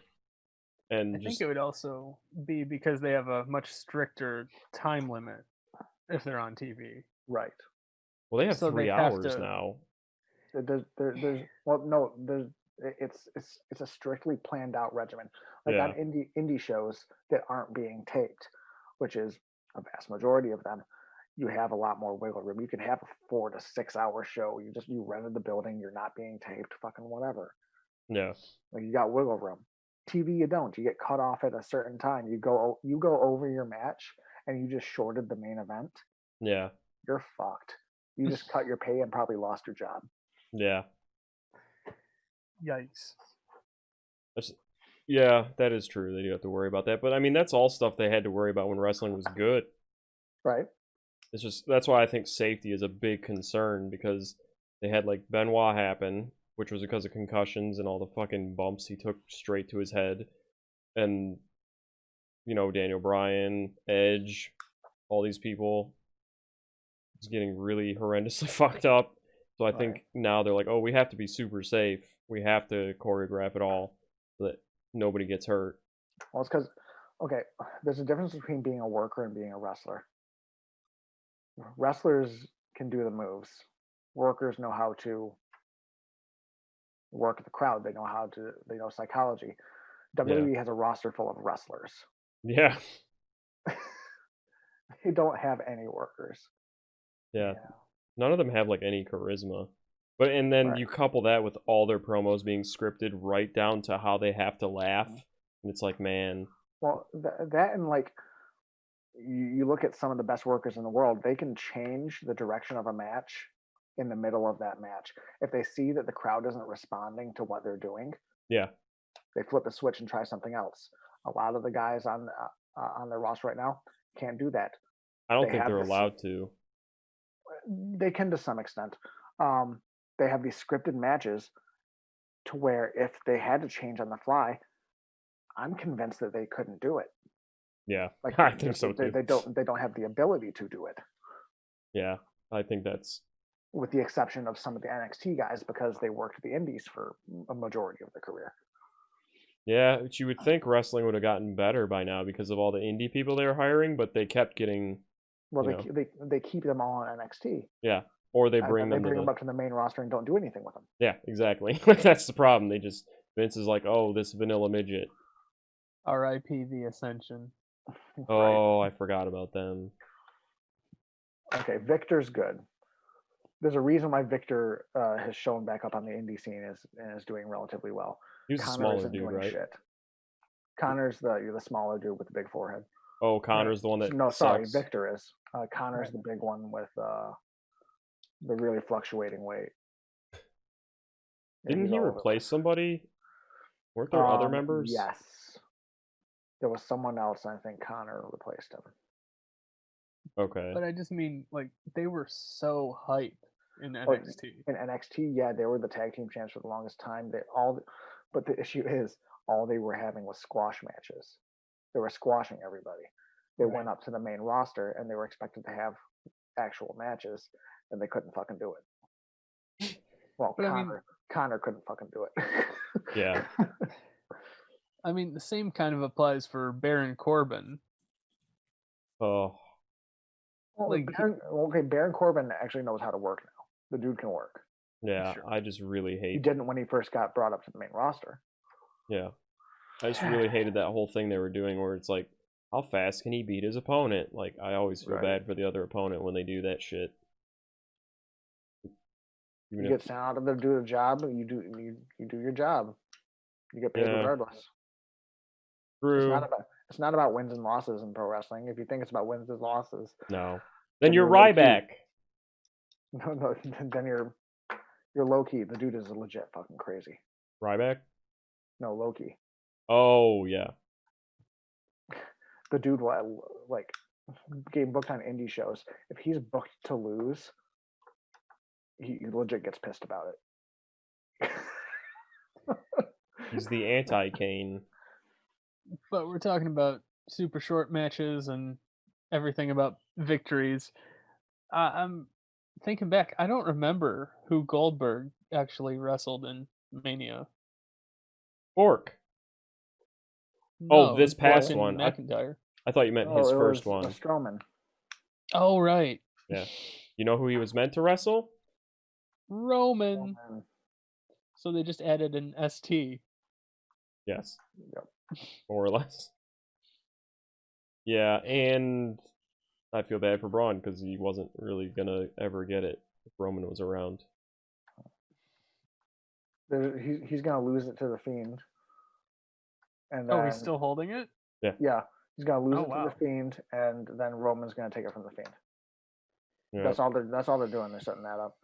[SPEAKER 1] And
[SPEAKER 3] I think it would also be because they have a much stricter time limit if they're on TV.
[SPEAKER 2] Right.
[SPEAKER 1] Well, they have 3 hours now.
[SPEAKER 2] There's it's a strictly planned out regimen. Like on indie shows that aren't being taped, which is a vast majority of them, you have a lot more wiggle room. You can have a 4 to 6 hour show. You rented the building, you're not being taped, fucking whatever.
[SPEAKER 1] Yeah.
[SPEAKER 2] Like you got wiggle room. TV you don't. You get cut off at a certain time. You go over your match and you just shorted the main event.
[SPEAKER 1] Yeah.
[SPEAKER 2] You're fucked. You just cut your pay and probably lost your job.
[SPEAKER 1] Yeah.
[SPEAKER 3] Yikes.
[SPEAKER 1] Yeah, that is true. They do have to worry about that. But I mean, that's all stuff they had to worry about when wrestling was good.
[SPEAKER 2] Right.
[SPEAKER 1] It's just, that's why I think safety is a big concern because they had like Benoit happen, which was because of concussions and all the fucking bumps he took straight to his head. And, you know, Daniel Bryan, Edge, all these people. It's getting really horrendously fucked up. So I think now they're like, oh, we have to be super safe. We have to choreograph it all so that nobody gets hurt.
[SPEAKER 2] Well, it's because, okay, there's a difference between being a worker and being a wrestler. Wrestlers can do the moves. Workers know how to work the crowd. They know psychology. WWE has a roster full of wrestlers.
[SPEAKER 1] Yeah.
[SPEAKER 2] They don't have any workers.
[SPEAKER 1] Yeah. None of them have like any charisma. But and then you couple that with all their promos being scripted right down to how they have to laugh. And it's like, man.
[SPEAKER 2] Well, that and like you look at some of the best workers in the world, they can change the direction of a match in the middle of that match. If they see that the crowd isn't responding to what they're doing, they flip a switch and try something else. A lot of the guys on their roster right now can't do that.
[SPEAKER 1] I don't think they're allowed to.
[SPEAKER 2] They can to some extent. They have these scripted matches to where if they had to change on the fly, I'm convinced that they couldn't do it.
[SPEAKER 1] Yeah,
[SPEAKER 2] like
[SPEAKER 1] I think so too.
[SPEAKER 2] They don't have the ability to do it.
[SPEAKER 1] Yeah, I think that's
[SPEAKER 2] with the exception of some of the NXT guys because they worked the indies for a majority of their career.
[SPEAKER 1] Yeah, but you would think wrestling would have gotten better by now because of all the indie people they were hiring, but they kept getting.
[SPEAKER 2] Well, they keep them all on NXT.
[SPEAKER 1] Yeah, or they bring them
[SPEAKER 2] up to the main roster and don't do anything with them.
[SPEAKER 1] Yeah, exactly. That's the problem. Vince is like, oh, this vanilla midget.
[SPEAKER 3] R.I.P. the Ascension.
[SPEAKER 2] Right.
[SPEAKER 1] Oh, I forgot about them.
[SPEAKER 2] Okay, Victor's good. There's a reason why Victor has shown back up on the indie scene and is doing relatively well.
[SPEAKER 1] He was a
[SPEAKER 2] Connor
[SPEAKER 1] smaller
[SPEAKER 2] isn't
[SPEAKER 1] dude,
[SPEAKER 2] doing
[SPEAKER 1] right?
[SPEAKER 2] shit. Connor's the smaller dude with the big forehead.
[SPEAKER 1] Oh, Connor's the one that
[SPEAKER 2] No, sorry,
[SPEAKER 1] sucks.
[SPEAKER 2] Victor is. Connor's the big one with the really fluctuating weight. Yeah,
[SPEAKER 1] Didn't
[SPEAKER 2] he's
[SPEAKER 1] he
[SPEAKER 2] all over the
[SPEAKER 1] replace
[SPEAKER 2] place.
[SPEAKER 1] somebody? Weren't there other members?
[SPEAKER 2] Yes. There was someone else, and I think Connor replaced him.
[SPEAKER 1] Okay.
[SPEAKER 3] But I just mean, like, they were so hype in
[SPEAKER 2] Oh,
[SPEAKER 3] NXT.
[SPEAKER 2] in NXT, yeah, they were the tag team champs for the longest time. But the issue is all they were having was squash matches. They were squashing everybody. They
[SPEAKER 3] Right.
[SPEAKER 2] went up to the main roster and they were expected to have actual matches, and they couldn't fucking do it. Well,
[SPEAKER 3] But I mean-
[SPEAKER 2] Connor couldn't fucking do it.
[SPEAKER 1] Yeah.
[SPEAKER 3] I mean, the same kind of applies for Baron Corbin.
[SPEAKER 1] Oh,
[SPEAKER 2] Well,
[SPEAKER 3] Like,
[SPEAKER 2] Baron Corbin actually knows how to work now. The dude can work.
[SPEAKER 1] yeah.
[SPEAKER 2] Sure.
[SPEAKER 1] I just really
[SPEAKER 2] He
[SPEAKER 1] hate.
[SPEAKER 2] didn't when he first got brought up to the main roster.
[SPEAKER 1] Yeah. I just really hated that whole thing they were doing where it's like, how fast can he beat his opponent? Like, I always feel
[SPEAKER 2] Right.
[SPEAKER 1] bad for the other opponent when they do that shit. Even
[SPEAKER 2] You
[SPEAKER 1] if-
[SPEAKER 2] get sent out to do a job, you do your job. You get paid
[SPEAKER 1] Yeah.
[SPEAKER 2] regardless.
[SPEAKER 1] True.
[SPEAKER 2] It's not about wins and losses in pro wrestling. If you think it's about wins and losses,
[SPEAKER 1] No.
[SPEAKER 2] Then
[SPEAKER 1] Then you're
[SPEAKER 2] you're low-key.
[SPEAKER 1] Ryback.
[SPEAKER 2] no, then you're low key. The dude is legit fucking crazy.
[SPEAKER 1] Ryback?
[SPEAKER 2] No, low key.
[SPEAKER 1] Oh, yeah.
[SPEAKER 2] The dude like getting booked on indie shows. If he's booked to lose, he legit gets pissed about it.
[SPEAKER 1] He's the anti-Kane.
[SPEAKER 3] but we're talking about super short matches and everything about victories. I'm thinking back. I don't remember who Goldberg actually wrestled in Mania.
[SPEAKER 1] Orc.
[SPEAKER 3] No,
[SPEAKER 1] this
[SPEAKER 3] it was
[SPEAKER 1] past
[SPEAKER 3] Brock
[SPEAKER 1] one.
[SPEAKER 3] and McIntyre.
[SPEAKER 1] I thought you meant
[SPEAKER 2] Oh,
[SPEAKER 1] his
[SPEAKER 2] it
[SPEAKER 1] first
[SPEAKER 2] was
[SPEAKER 1] one.
[SPEAKER 2] Strowman.
[SPEAKER 3] Oh, right.
[SPEAKER 1] Yeah. You know who he was meant to wrestle?
[SPEAKER 3] Roman.
[SPEAKER 2] Strowman.
[SPEAKER 3] So they just added an ST.
[SPEAKER 1] Yes.
[SPEAKER 2] Yep.
[SPEAKER 1] More or less. Yeah, and I feel bad for Braun because he wasn't really gonna ever get it if Roman was around.
[SPEAKER 2] He's gonna lose it to the Fiend. And
[SPEAKER 3] Oh, he's
[SPEAKER 2] then-
[SPEAKER 3] still holding it?
[SPEAKER 2] Yeah, he's gonna lose
[SPEAKER 3] Oh,
[SPEAKER 2] it to
[SPEAKER 3] wow.
[SPEAKER 2] the Fiend, and then Roman's gonna take it from the Fiend.
[SPEAKER 1] Yeah.
[SPEAKER 2] That's all they're doing. They're setting that up.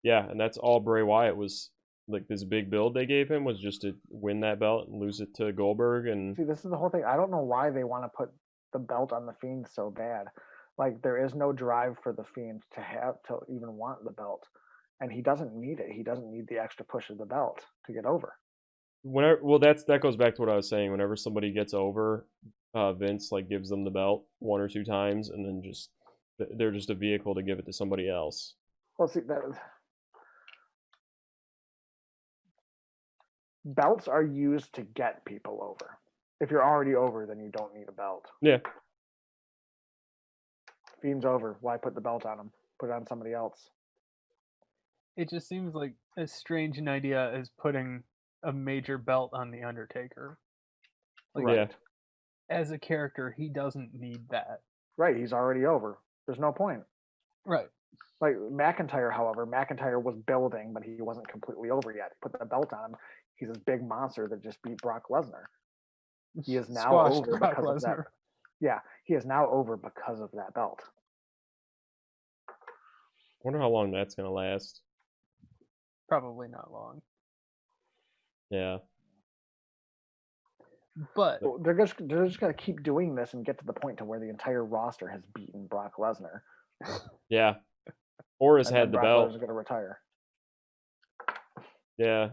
[SPEAKER 1] Yeah, and that's all Bray Wyatt was like. This big build they gave him was just to win that belt and lose it to Goldberg, and
[SPEAKER 2] See, this is the whole thing. I don't know why they want to put the belt on the Fiend so bad. Like, there is no drive for the Fiend to even want the belt, and he doesn't need it. He doesn't need the extra push of the belt to get over.
[SPEAKER 1] that goes back to what I was saying. Whenever somebody gets over, Vince like gives them the belt one or two times, and then just they're just a vehicle to give it to somebody else.
[SPEAKER 2] Well, see, belts are used to get people over. If you're already over, then you don't need a belt.
[SPEAKER 1] Yeah.
[SPEAKER 2] Fiend's over. Why put the belt on him? Put it on somebody else.
[SPEAKER 3] It just seems like as strange an idea as putting a major belt on The Undertaker. Like,
[SPEAKER 1] Yeah.
[SPEAKER 3] as a character, he doesn't need that.
[SPEAKER 2] Right, he's already over. There's no point.
[SPEAKER 3] Right.
[SPEAKER 2] Like McIntyre, however, McIntyre was building, but he wasn't completely over yet. Put the belt on him. He's this big monster that just beat Brock Lesnar. He is now
[SPEAKER 3] Squashed
[SPEAKER 2] over
[SPEAKER 3] Brock
[SPEAKER 2] because of that.
[SPEAKER 3] Lesnar.
[SPEAKER 2] Yeah, he is now over because of that belt.
[SPEAKER 1] Wonder how long that's gonna last.
[SPEAKER 3] Probably not long.
[SPEAKER 1] Yeah.
[SPEAKER 3] But
[SPEAKER 2] Well, they're just gonna keep doing this and get to the point to where the entire roster has beaten Brock Lesnar.
[SPEAKER 1] Yeah. Or has
[SPEAKER 2] And
[SPEAKER 1] had
[SPEAKER 2] then
[SPEAKER 1] the
[SPEAKER 2] Brock
[SPEAKER 1] belt.
[SPEAKER 2] Lesnar's gonna retire.
[SPEAKER 1] Yeah.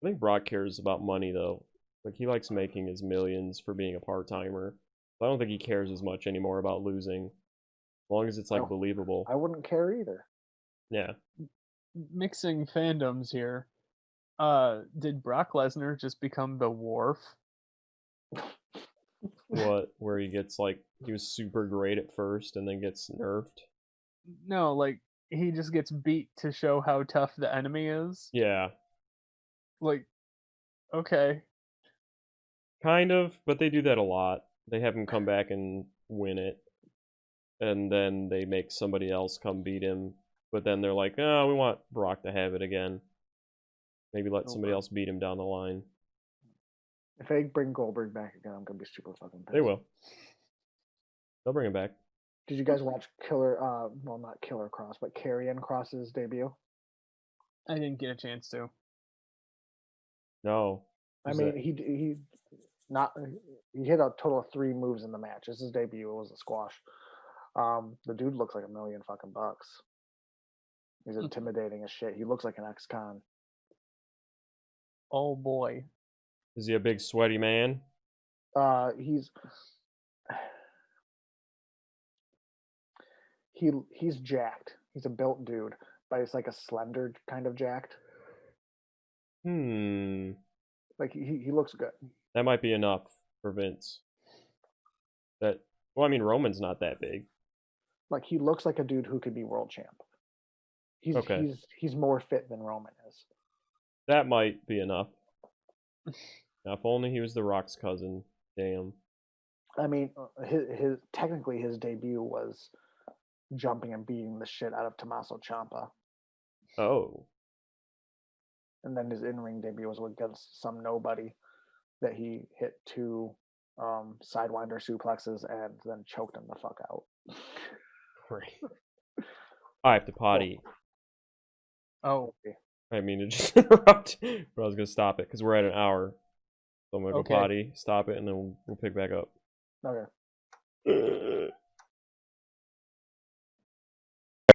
[SPEAKER 1] I think Brock cares about money though. Like he likes making his millions for being a part timer. I don't think he cares as much anymore about losing. As long as it's like
[SPEAKER 2] No.
[SPEAKER 1] believable.
[SPEAKER 2] I wouldn't care either.
[SPEAKER 1] Yeah.
[SPEAKER 3] mixing fandoms here. Did Brock Lesnar just become the Wharf?
[SPEAKER 1] What? Where he gets like he was super great at first and then gets nerfed.
[SPEAKER 3] No, like he just gets beat to show how tough the enemy is.
[SPEAKER 1] Yeah.
[SPEAKER 3] Like, okay.
[SPEAKER 1] Kind of, but they do that a lot. They have him come back and win it, and then they make somebody else come beat him. But then they're like, "Oh, we want Brock to have it again. Maybe let somebody else beat him down the line."
[SPEAKER 2] If they bring Goldberg back again, I'm gonna be super fucking pissed.
[SPEAKER 1] They will. They'll bring him back.
[SPEAKER 2] Did you guys watch Killer? Well, not Killer Cross, but Karrion Cross's debut.
[SPEAKER 3] I didn't get a chance to.
[SPEAKER 1] No.
[SPEAKER 2] I
[SPEAKER 1] Who's
[SPEAKER 2] mean,
[SPEAKER 1] that?
[SPEAKER 2] he hit a total of 3 moves in the match. This is his debut. It was a squash. The dude looks like $1 million fucking bucks. He's intimidating as shit. He looks like an ex-con.
[SPEAKER 3] Oh boy.
[SPEAKER 1] Is he a big sweaty man?
[SPEAKER 2] He's jacked. He's a built dude, but it's like a slender kind of jacked. Like he looks good.
[SPEAKER 1] That might be enough for Vince. Well, I mean, Roman's not that big.
[SPEAKER 2] Like he looks like a dude who could be world champ. He's more fit than Roman is.
[SPEAKER 1] That might be enough. Now, if only he was The Rock's cousin. Damn.
[SPEAKER 2] I mean, his technically his debut was jumping and beating the shit out of Tommaso Ciampa.
[SPEAKER 1] Oh.
[SPEAKER 2] And then his in-ring debut was against some nobody that he hit 2 sidewinder suplexes and then choked him the fuck out.
[SPEAKER 1] Great. I have to potty.
[SPEAKER 3] Oh.
[SPEAKER 1] I mean to just interrupt, but I was gonna stop it because we're at an hour. So I'm gonna go potty, stop it, and then we'll pick back up.
[SPEAKER 2] Okay.